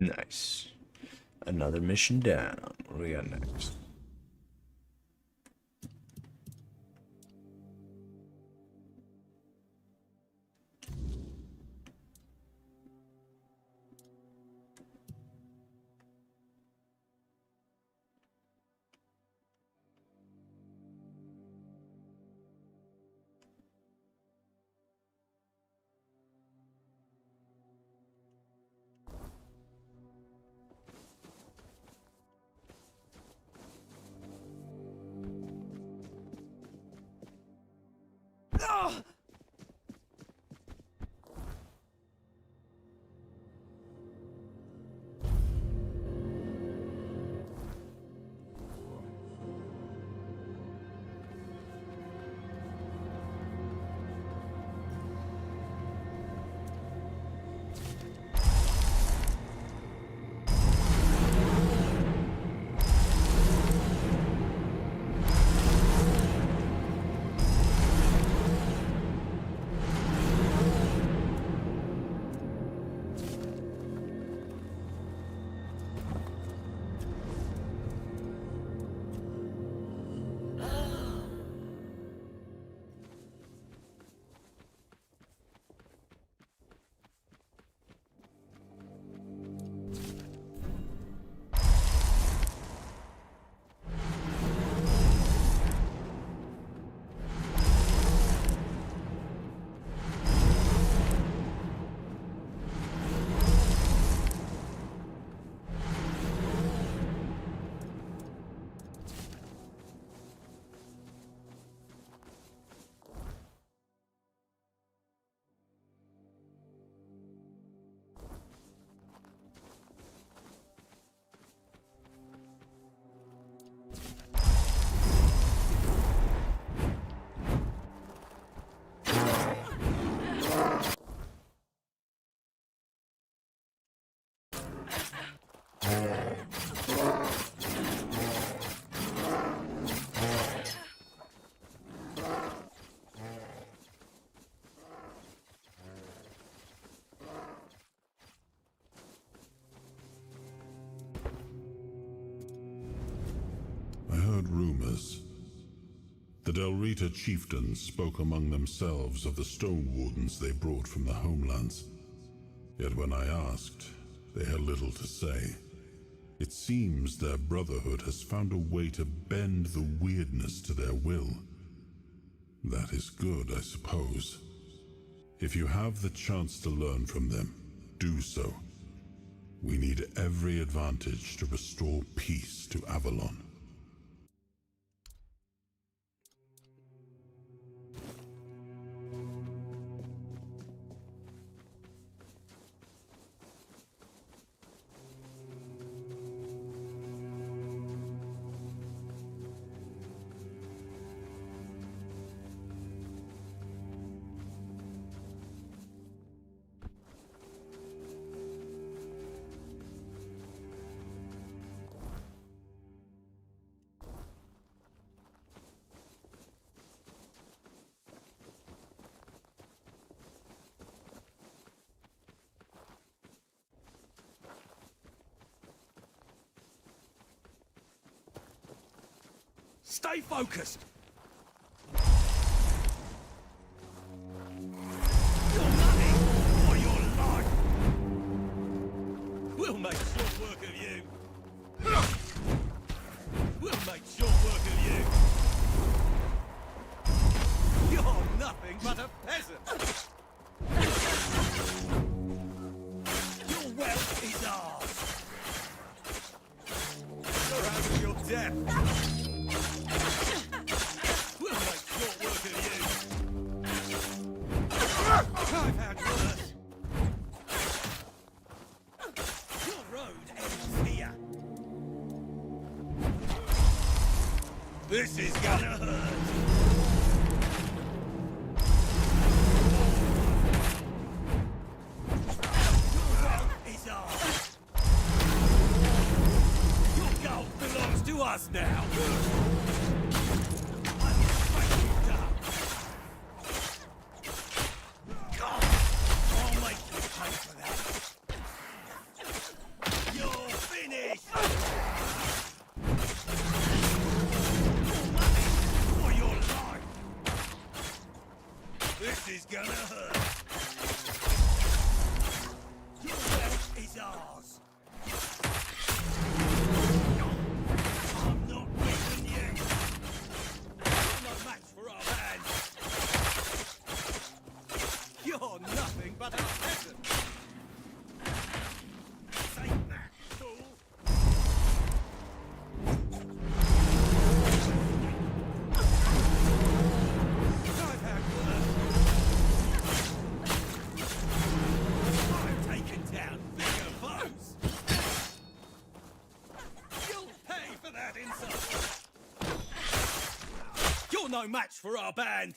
Nice. Another mission down. What do we got next? I heard rumors. The Delrita chieftains spoke among themselves of the stone wardens they brought from the homelands. Yet when I asked, they had little to say. It seems their brotherhood has found a way to bend the weirdness to their will. That is good, I suppose. If you have the chance to learn from them, do so. We need every advantage to restore peace to Avalon. Stay focused! Your money or your life! We'll make short work of you! We'll make short work of you! You're nothing but a peasant! Your wealth is ours! You're out of your depth! I've had worse. Your road ends here. This is gonna hurt. Your wealth is ours. Your gold belongs to us now. This is gonna hurt. Your wealth is ours. I'm not leaving you. You're no match for our band. You're nothing but a peasant. Take that, fool. I've had worse. I've taken down bigger foes. You'll pay for that insult. You're no match for our band.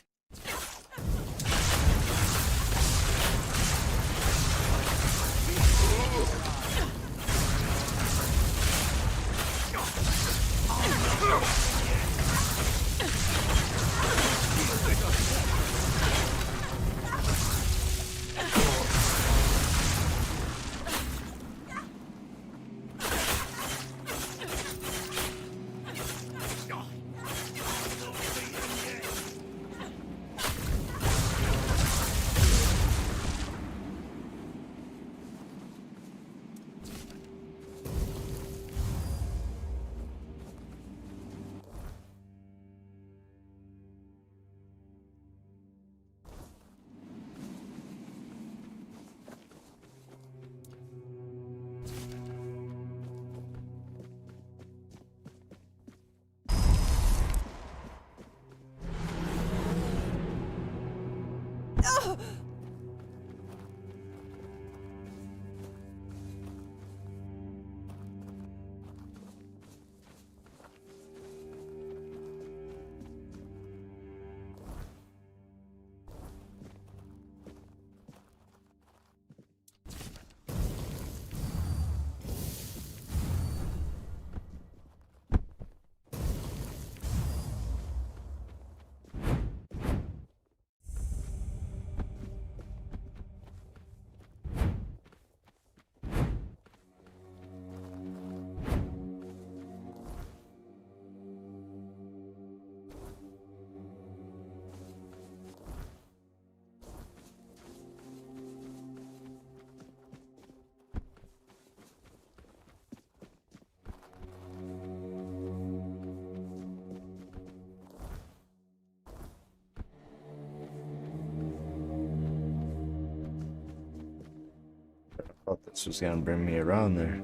This was gonna bring me around there.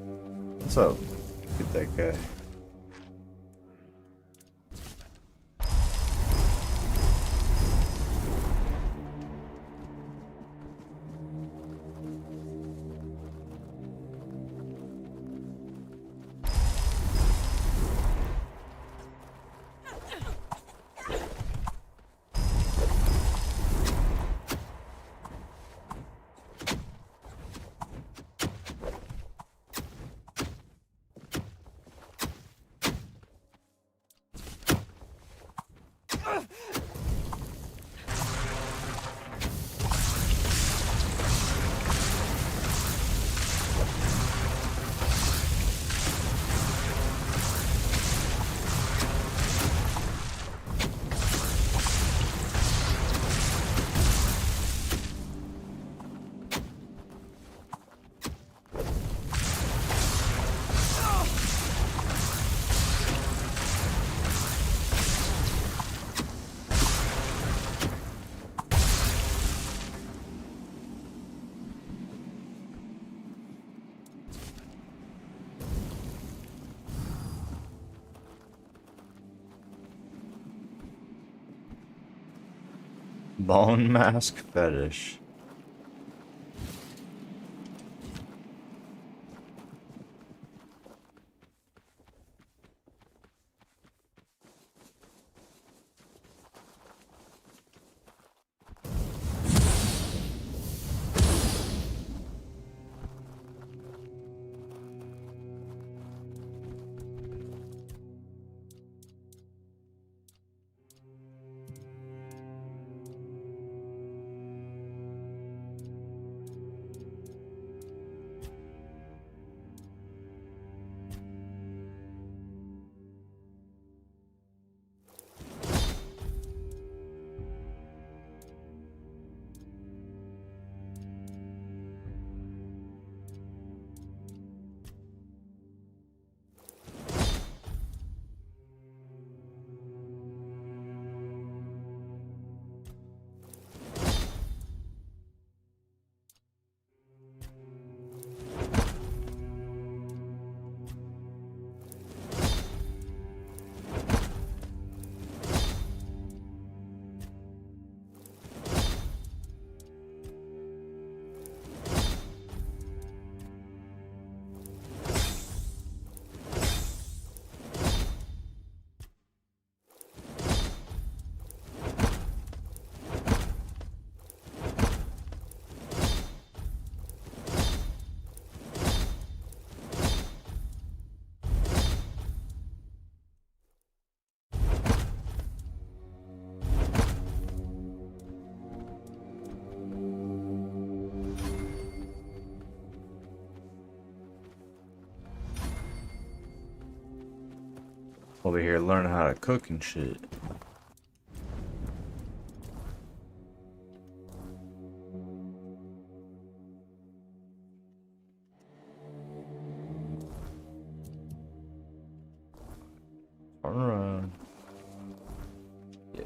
What's up? Get that guy. Bone mask fetish. Over here learning how to cook and shit. Turn around. Yeah.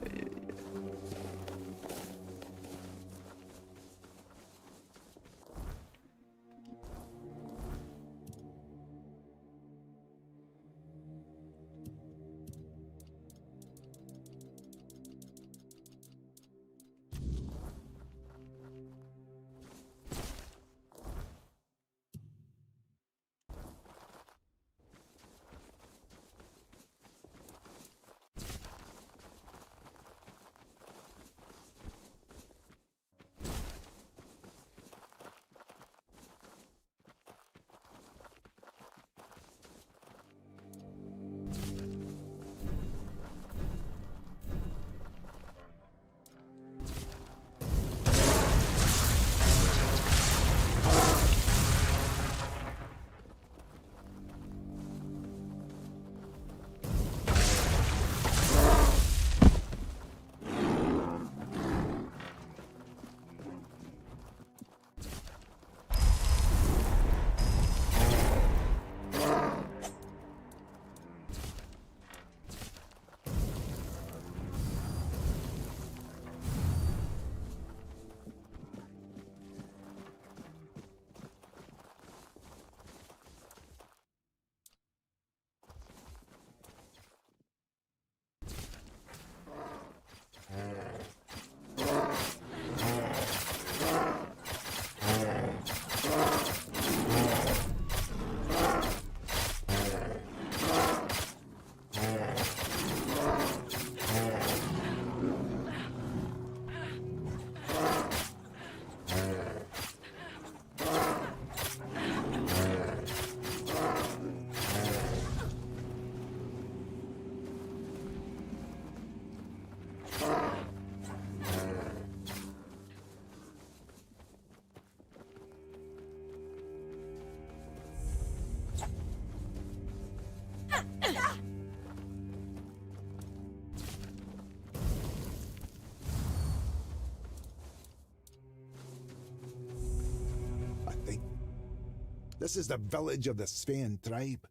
This is the village of the Sven tribe.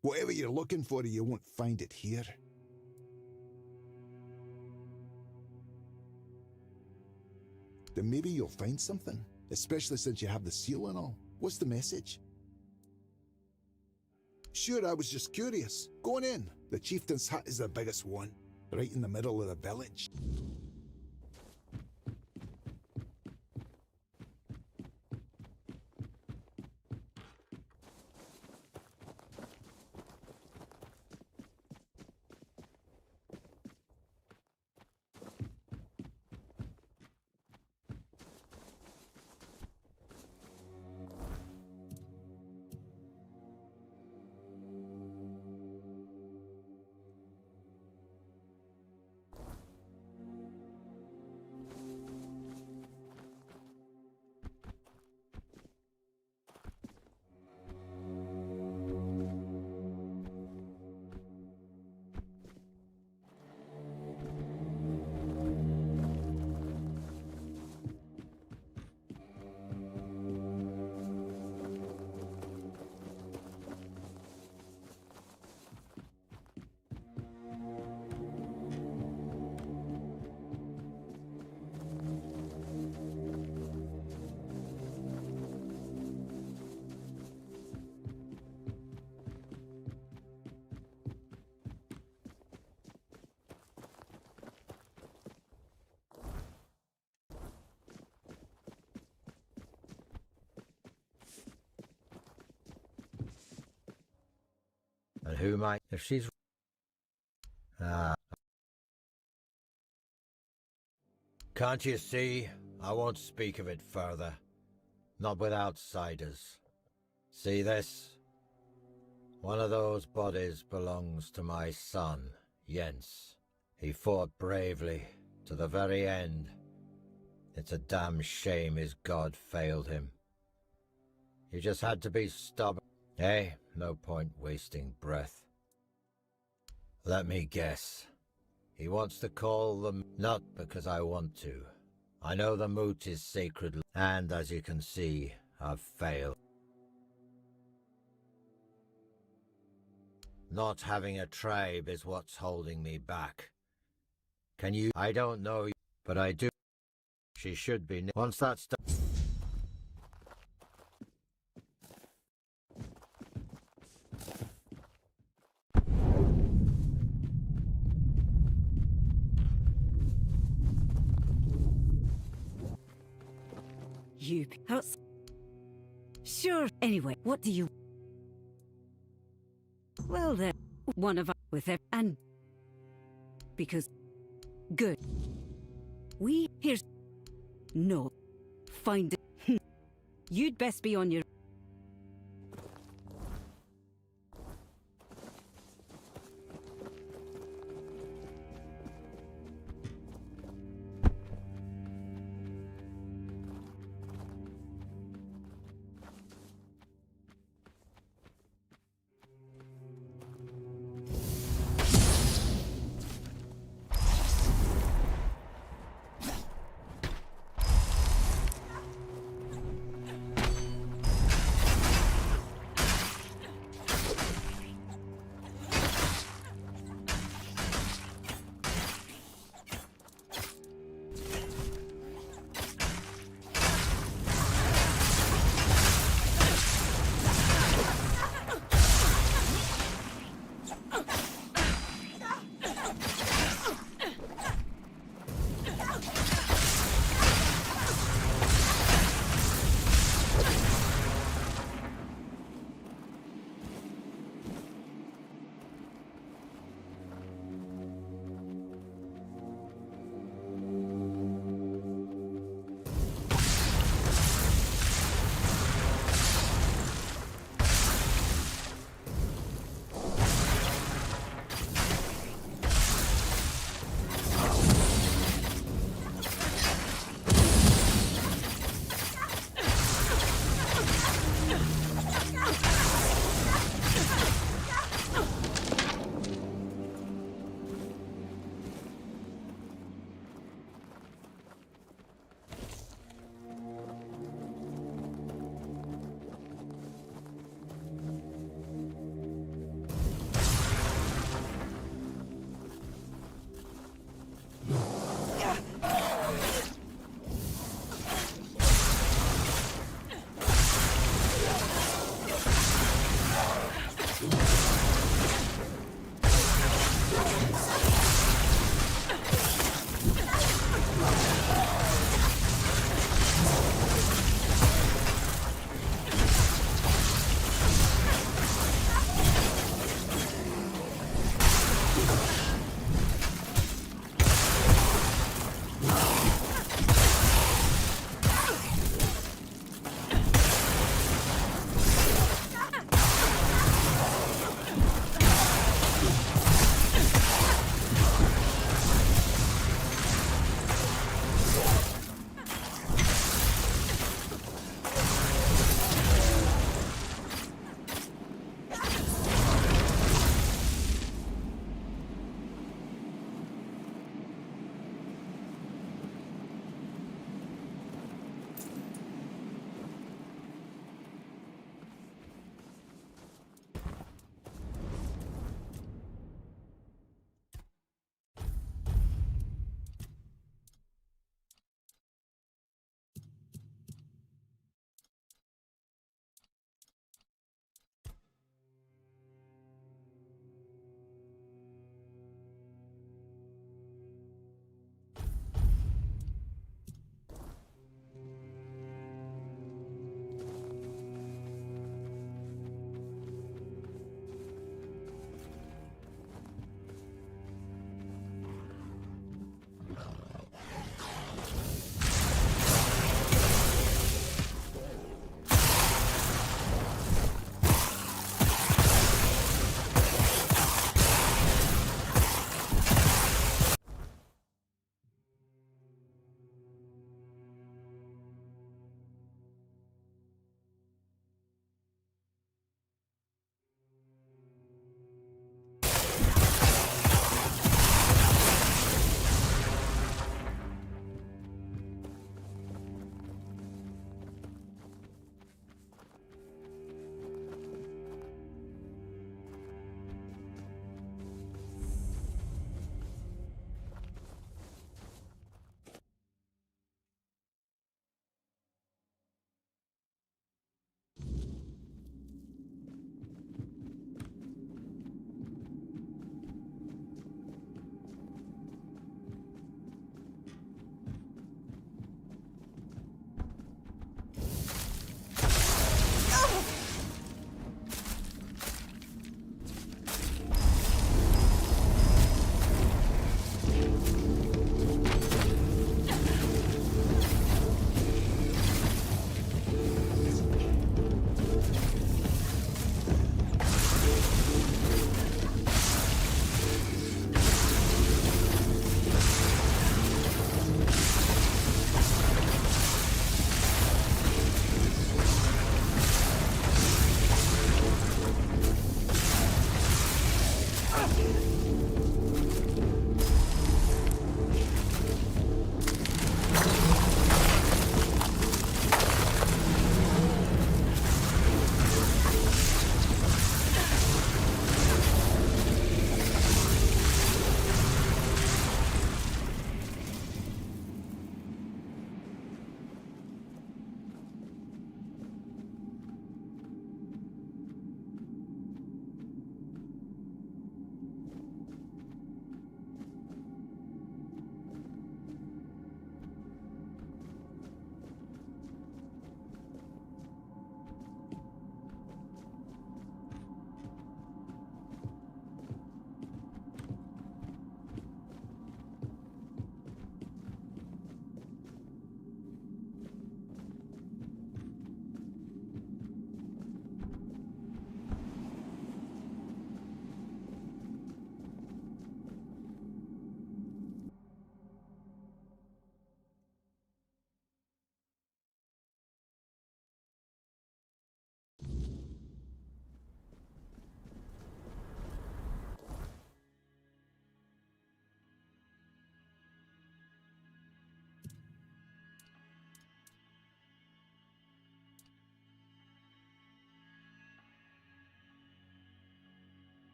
Whatever you're looking for, you won't find it here. Then maybe you'll find something, especially since you have the seal and all. What's the message? Sure, I was just curious. Go on in. The chieftain's hut is the biggest one, right in the middle of the village. And who might, if she's... Can't you see? I won't speak of it further. Not with outsiders. See this? One of those bodies belongs to my son, Jens. He fought bravely, to the very end. It's a damn shame his god failed him. You just had to be stubborn. Hey, no point wasting breath. Let me guess. He wants to call them, not because I want to. I know the moot is sacred, and as you can see, I've failed. Not having a tribe is what's holding me back. Can you? I don't know, but I do. She should be. Once that's done. You. Sure. Anyway, what do you... Well then, one of us with it, and... Because... Good. Here's... No. Find it. You'd best be on your...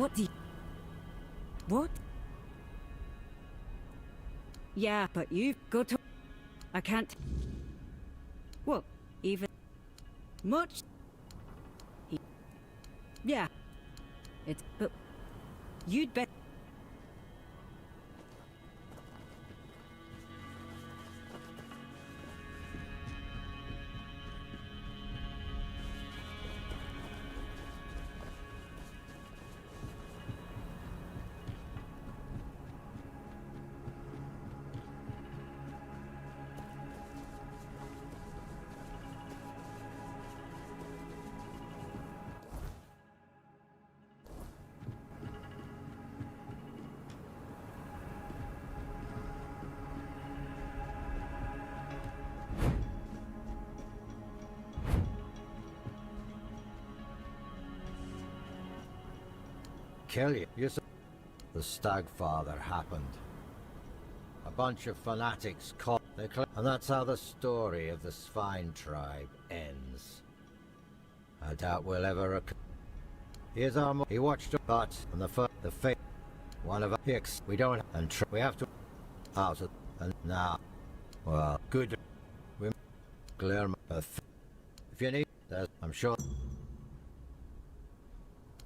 What do you... What? Yeah, but you've got to... I can't... Well, even... Much... Yeah. It's... But... You'd bet... Kill you. The Stagfather happened. A bunch of fanatics caught. And that's how the story of the Svine tribe ends. I doubt we'll ever. Here's our. He watched, but on the fate. One of us. We don't. And we have to. Out of. And now. Well, good. We clear. If you need. I'm sure.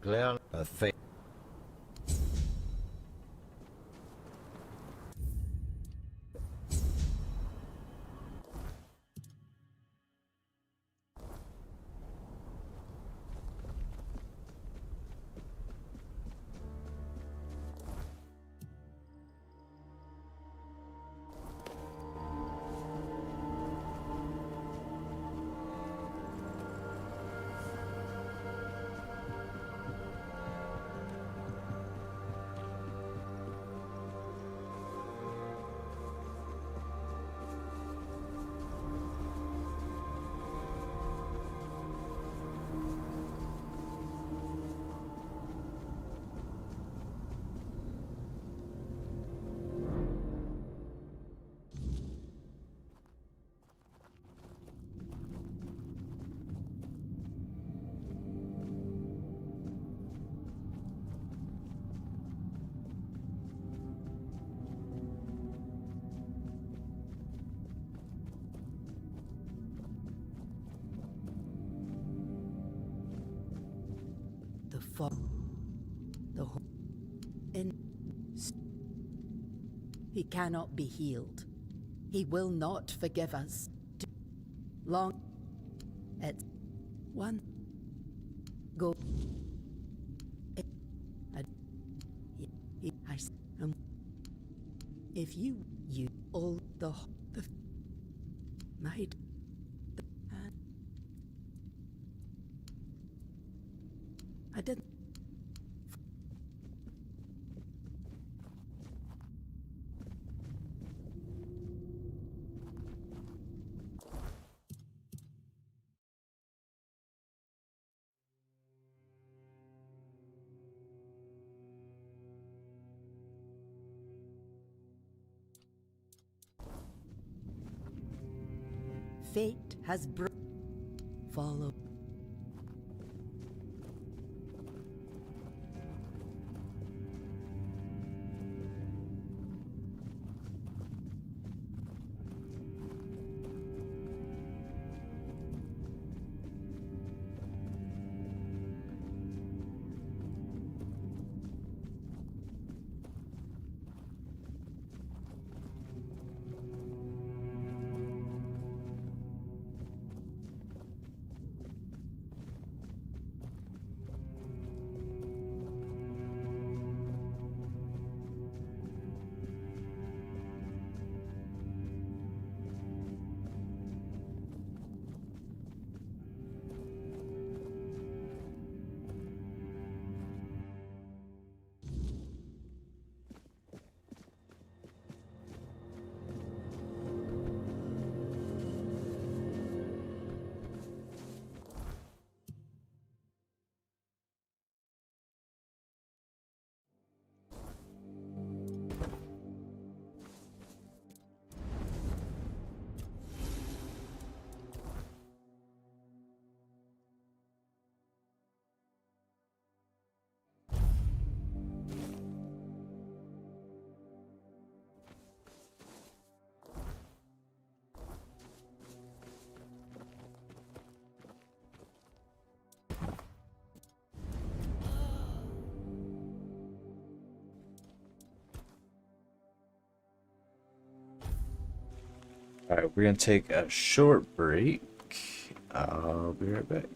Clear. A fate. He cannot be healed. He will not forgive us. Long. It's one. Go. If you all the might. I didn't. Fate has follow. Alright, we're gonna take a short break. I'll be right back.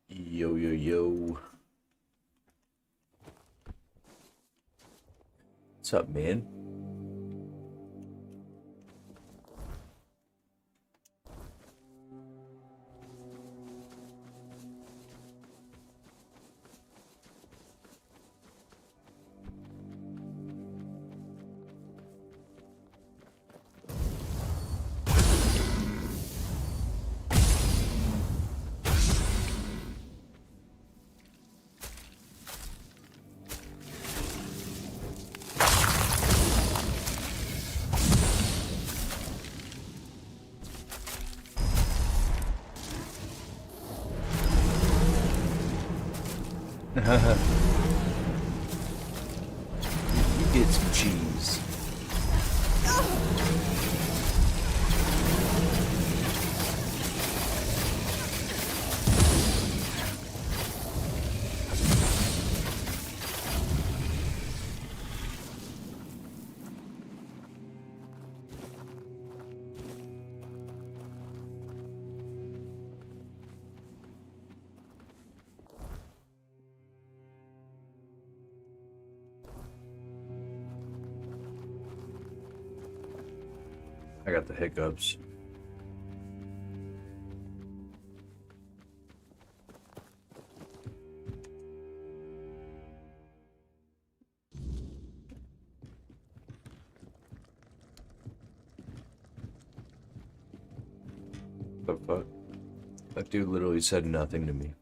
Yo, yo, yo. What's up, man? You get some cheese. I got the hiccups. The fuck? That dude literally said nothing to me.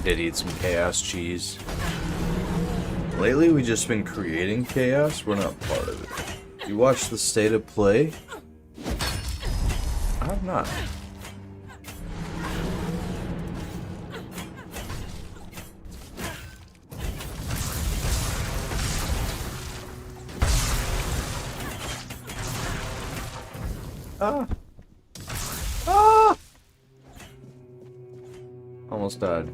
Did eat some chaos cheese. Lately, we've just been creating chaos. We're not part of it. You watch the state of play? I'm not. Ah! Ah! Almost died.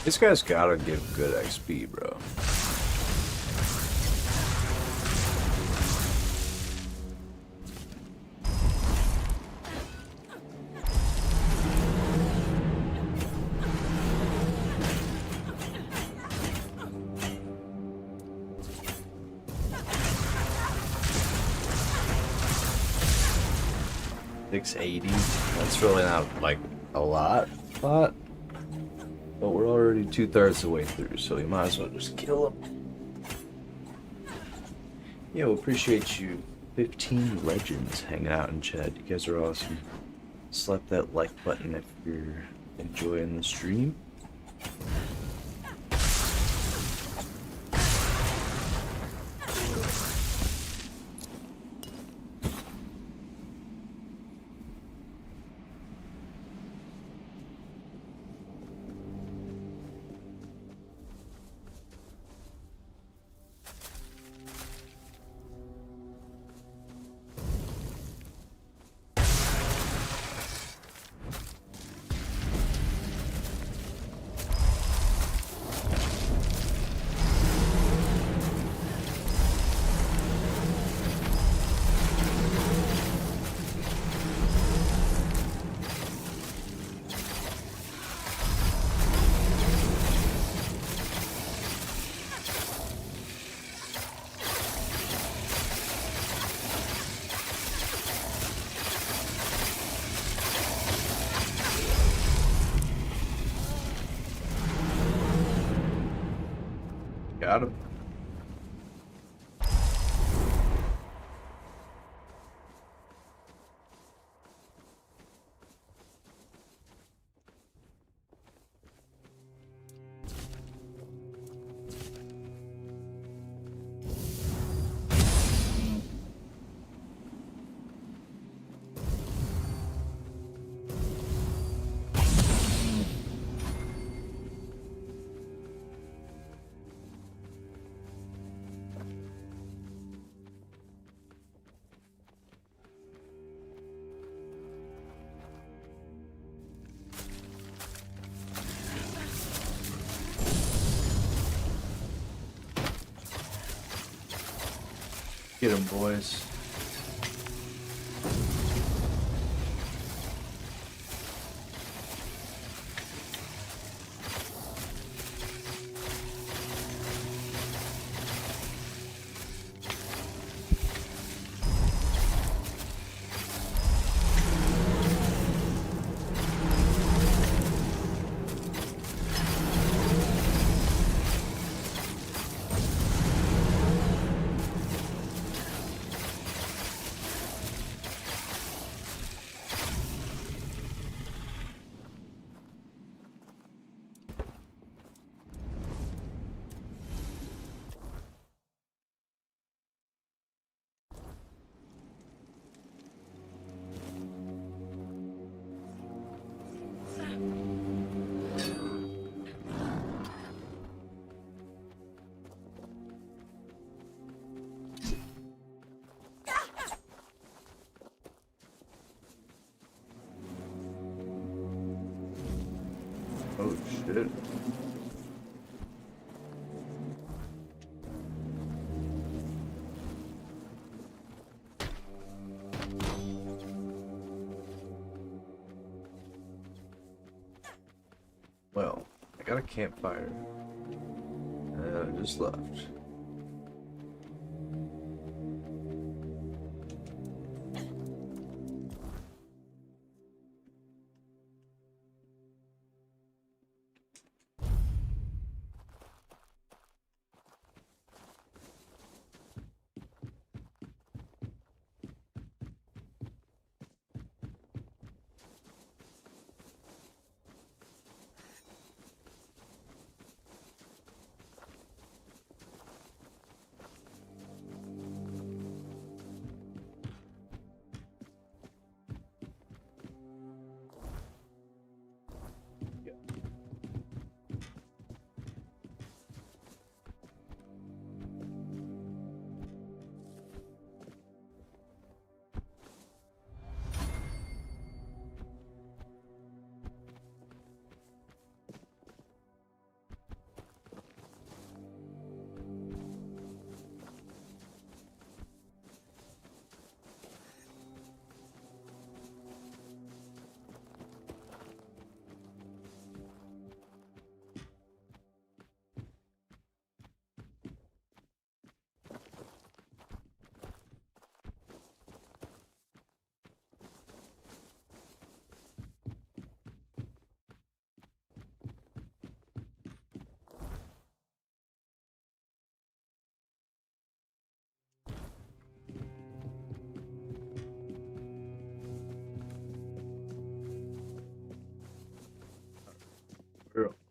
This guy's gotta give good XP, bro. $680. That's really not like a lot, but Well, we're already 2/3 the way through, so we might as well just kill him. Yeah, we appreciate you. 15 legends hanging out in chat. You guys are awesome. Slap that like button if you're enjoying the stream. Got him. Get him, boys. Oh shit. Well, I got a campfire. And I just left.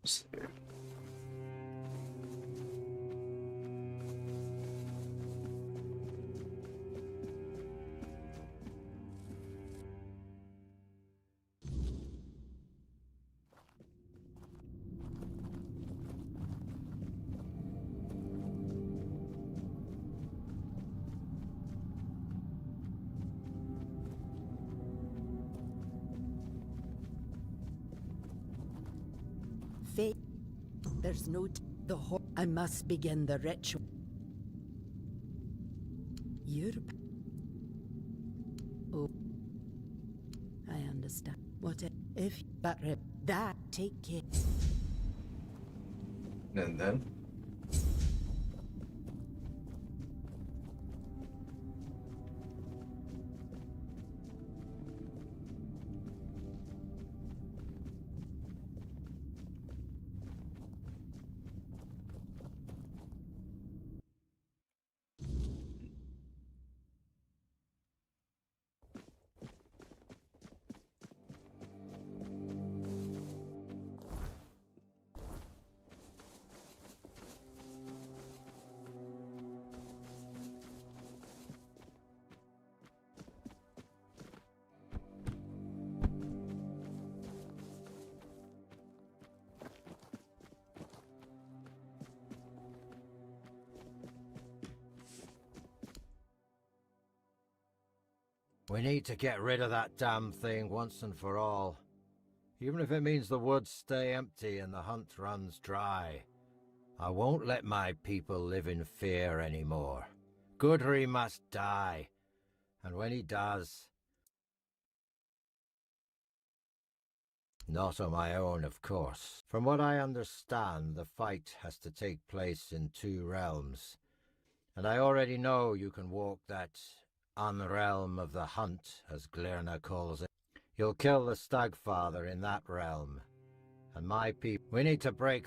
Almost there. Fate. There's no I must begin the ritual. You're... Oh. I understand. What if... But that, take care. And then? We need to get rid of that damn thing once and for all. Even if it means the woods stay empty and the hunt runs dry. I won't let my people live in fear anymore. Gudry must die. And when he does... Not on my own, of course. From what I understand, the fight has to take place in 2 realms. And I already know you can walk that unrealm of the hunt, as Glirna calls it. You'll kill the Stagfather in that realm. And my people... We need to break...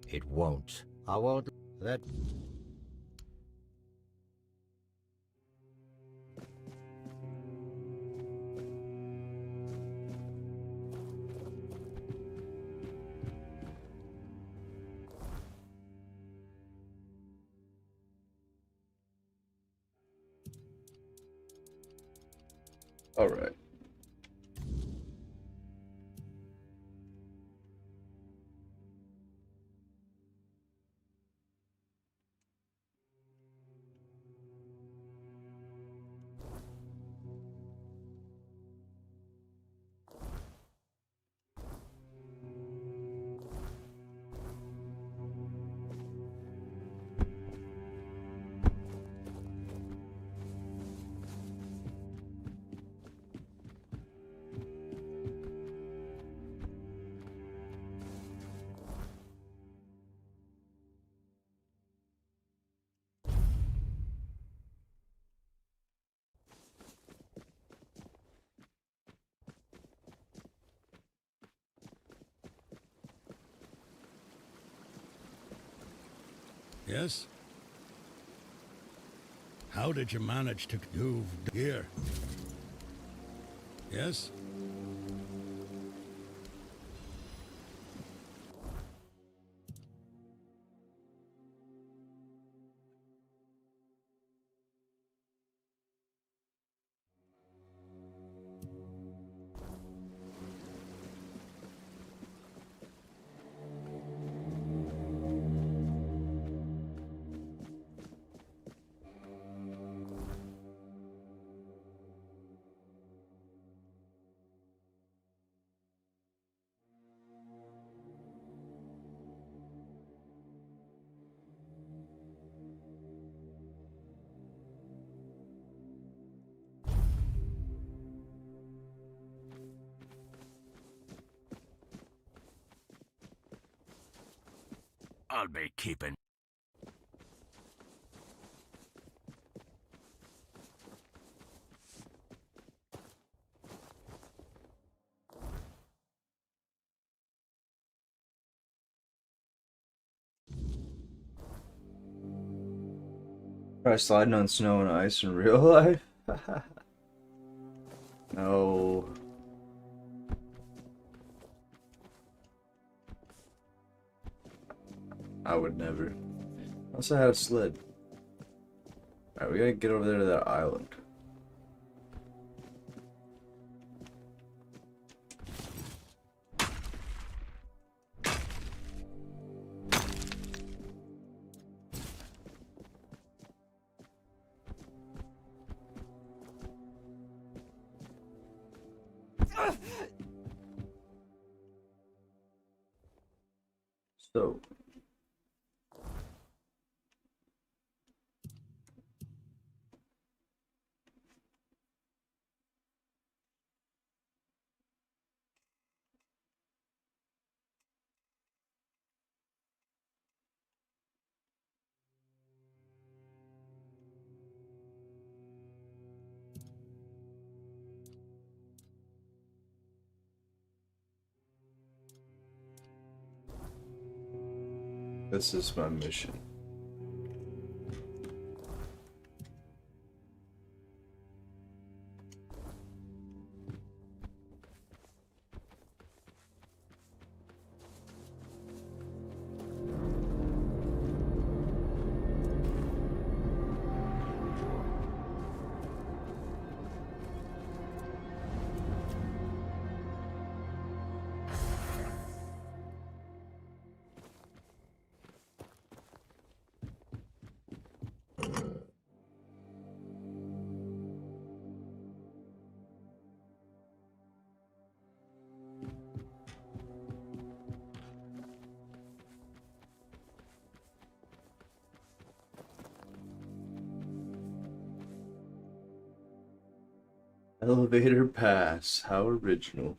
It won't. I won't let... All right. Yes? How did you manage to move here? Yes? I'll be keeping. Try sliding on snow and ice in real life? No. I would never. Unless I had a sled. Alright, we gotta get over there to that island. So, this is my mission. Elevator pass, how original.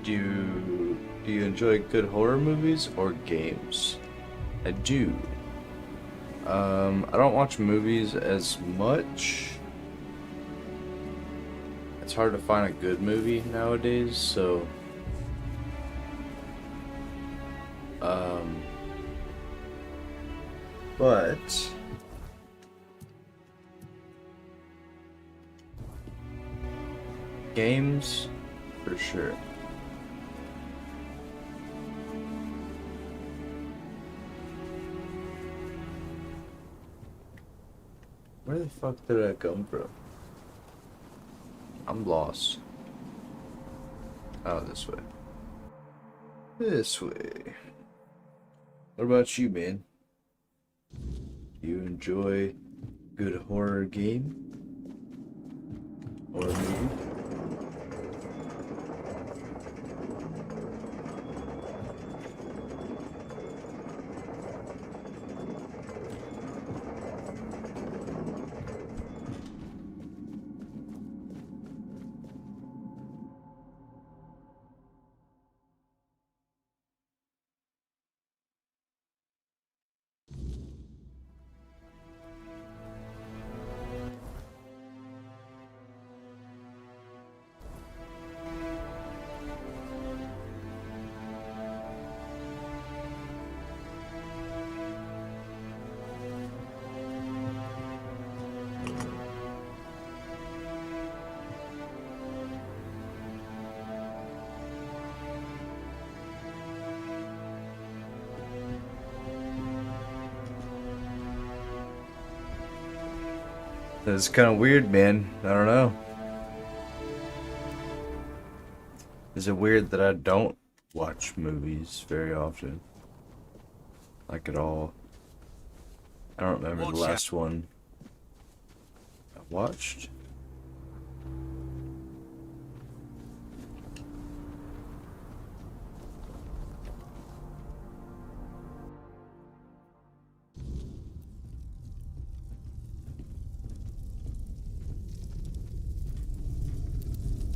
Do you enjoy good horror movies or games? I do. I don't watch movies as much. It's hard to find a good movie nowadays, so but games for sure. Where the fuck did I come from? I'm lost. Oh, this way. This way. What about you, man? Do you enjoy good horror game? Or movie? It's kind of weird, man. I don't know. Is it weird that I don't watch movies very often? Like at all? I don't remember the last one I watched.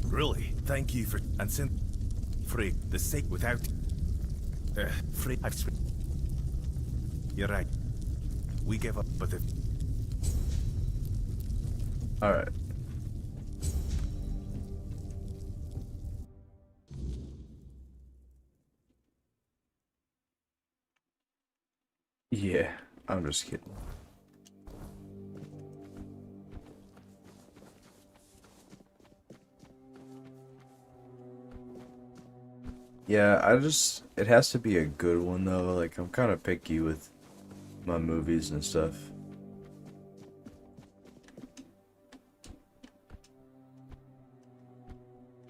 Really, thank you for and since free the sake without free I've you're right. We gave up, but the All right. Yeah, I'm just kidding. Yeah, it has to be a good one though. Like, I'm kind of picky with my movies and stuff.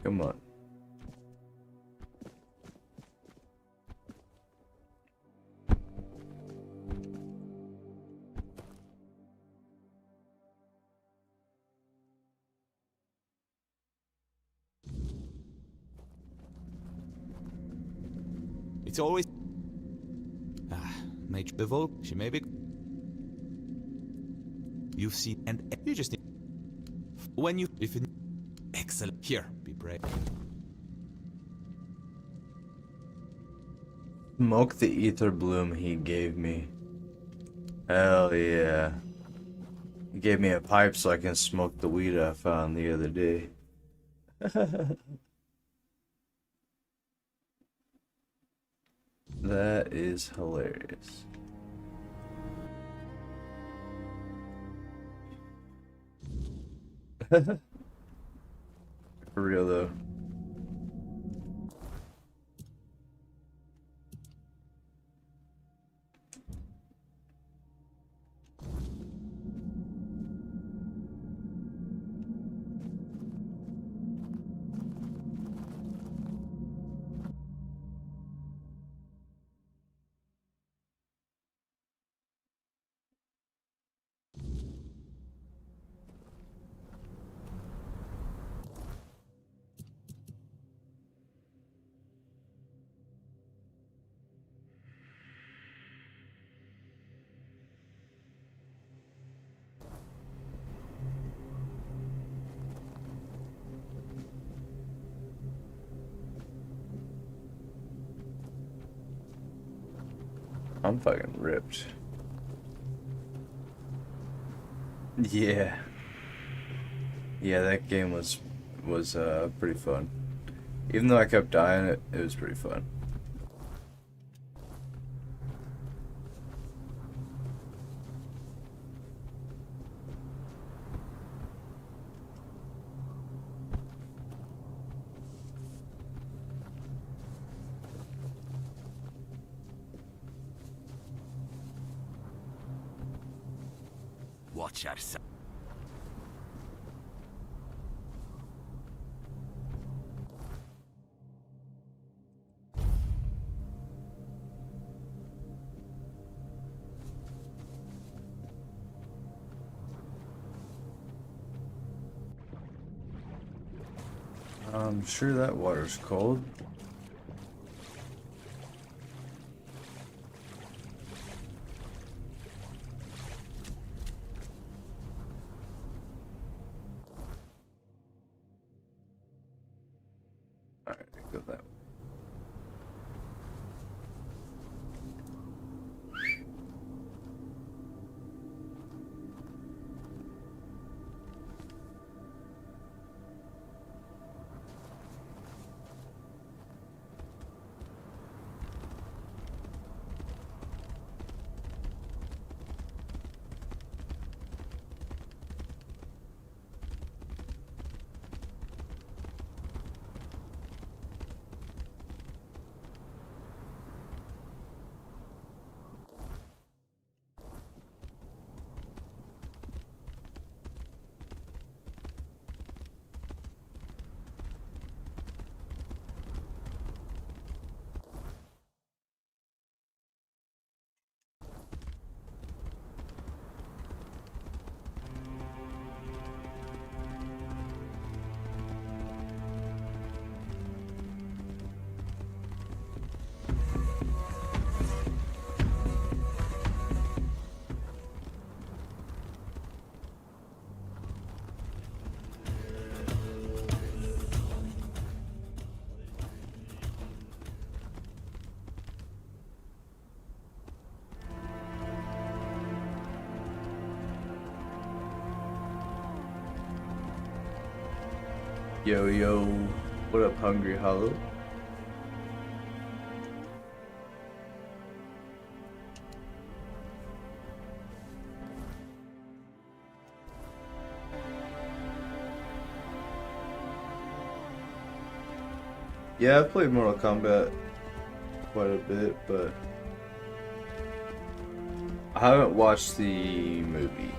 Come on. It's always Mage Evoke, she may be. You've seen and you just need when you if you excellent here, be brave. Smoke the ether bloom he gave me. Hell yeah. He gave me a pipe so I can smoke the weed I found the other day. That is hilarious. For real though. I'm fucking ripped. Yeah. Yeah, that game was pretty fun. Even though I kept dying, it was pretty fun. Watch yourself. I'm sure that water's cold. Alright, go that way. Yo, yo, what up, Hungry Hollow? Yeah, I've played Mortal Kombat quite a bit, but I haven't watched the movie.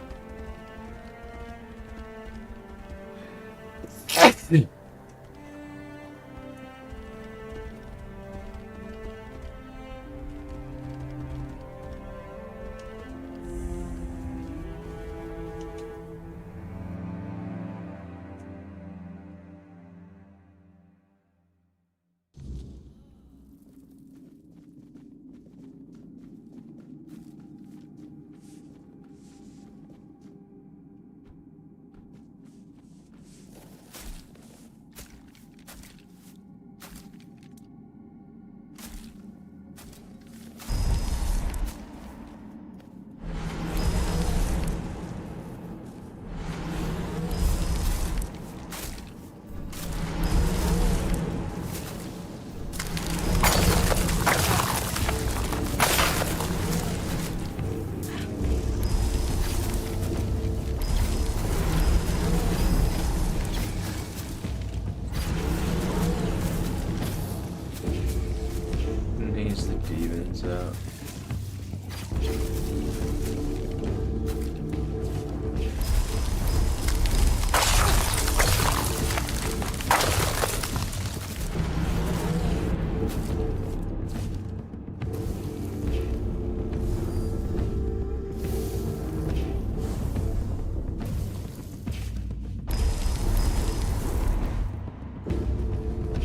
Needs the demons out.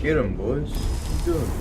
Get him, boys. What you doing?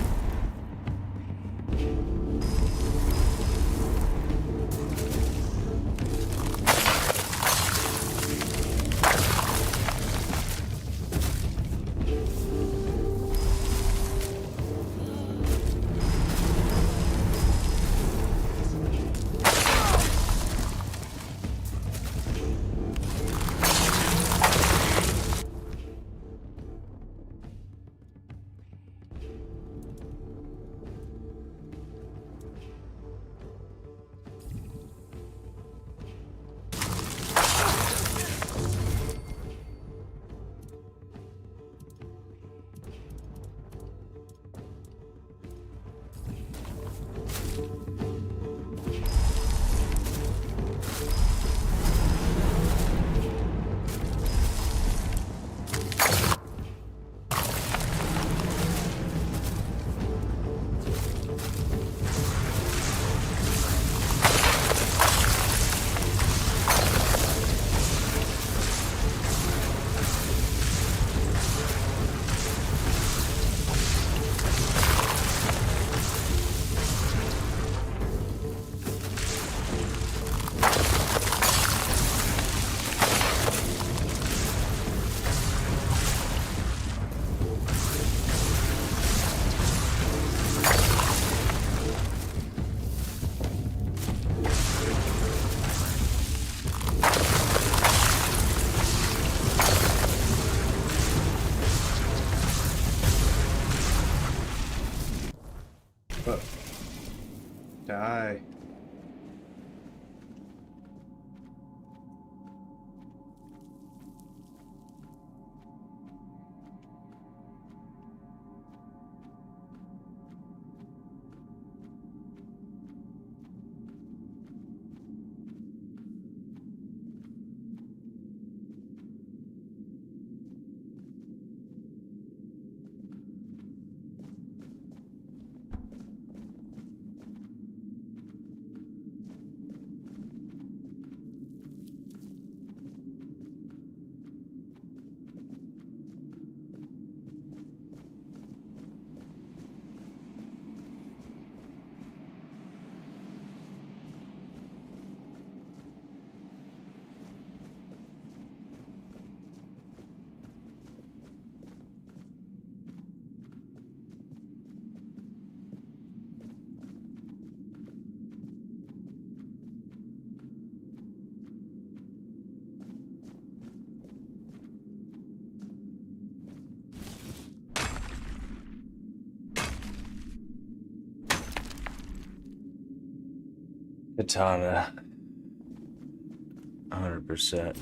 Oh. Die. Katana. 100%.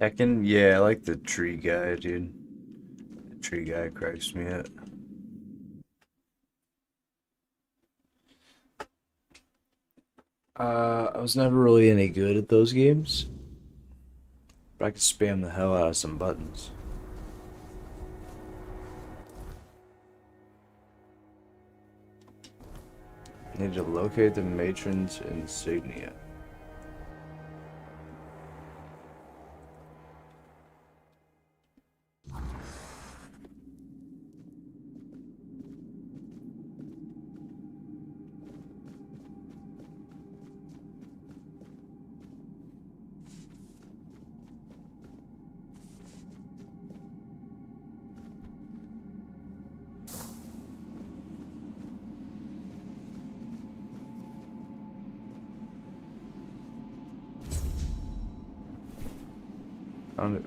Tekken? Yeah, I like the tree guy, dude. The tree guy cracks me up. I was never really any good at those games, but I could spam the hell out of some buttons. Need to locate the matron's insignia. Found it.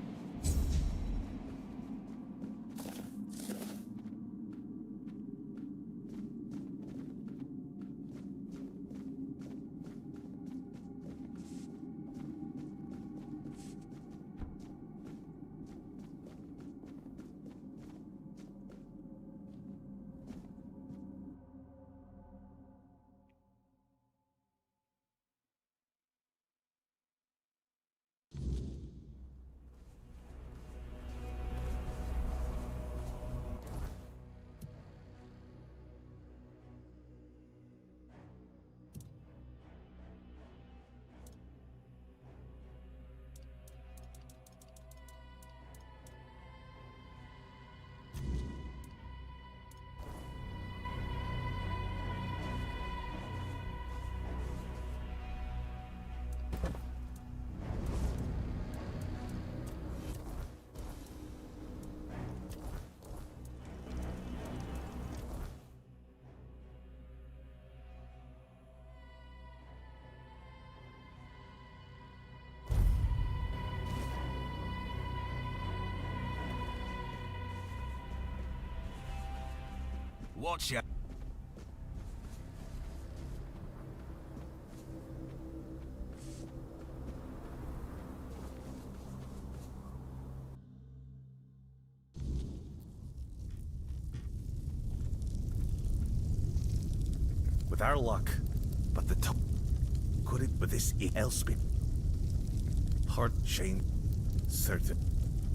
Watch ya. our luck. But the top. Could it with this else be? Heart shame. Certain.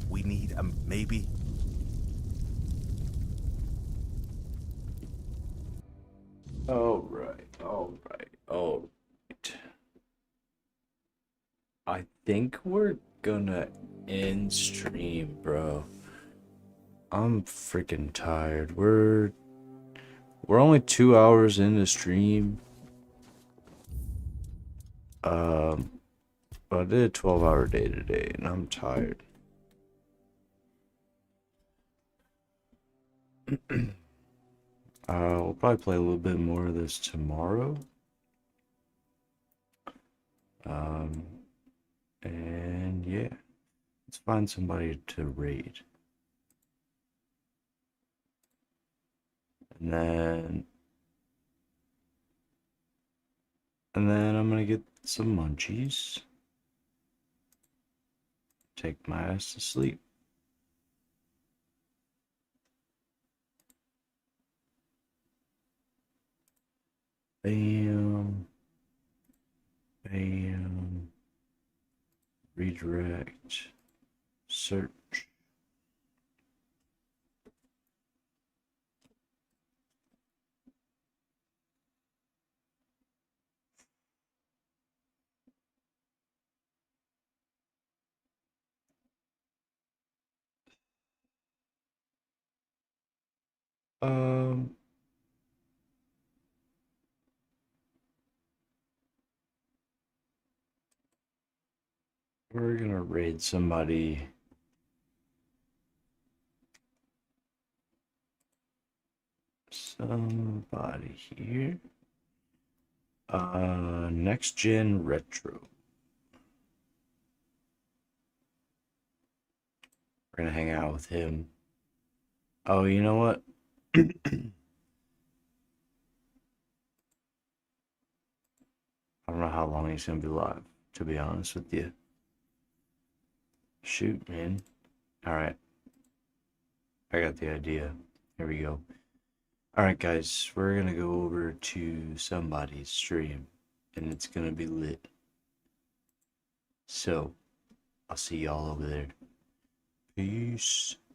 We need a maybe. Alright. I think we're gonna end stream, bro. I'm freaking tired. We're only 2 hours into stream. But I did a 12-hour day today, and I'm tired. We'll probably play a little bit more of this tomorrow. And yeah, let's find somebody to raid. And then I'm gonna get some munchies. Take my ass to sleep. Bam. Bam. Redirect. Search. We're gonna raid somebody. Somebody here. Next Gen Retro. We're gonna hang out with him. Oh, you know what? I don't know how long he's gonna be live, to be honest with you. Shoot, man. Alright. I got the idea. Here we go. Alright, guys. We're gonna go over to somebody's stream, and it's gonna be lit. So, I'll see y'all over there. Peace.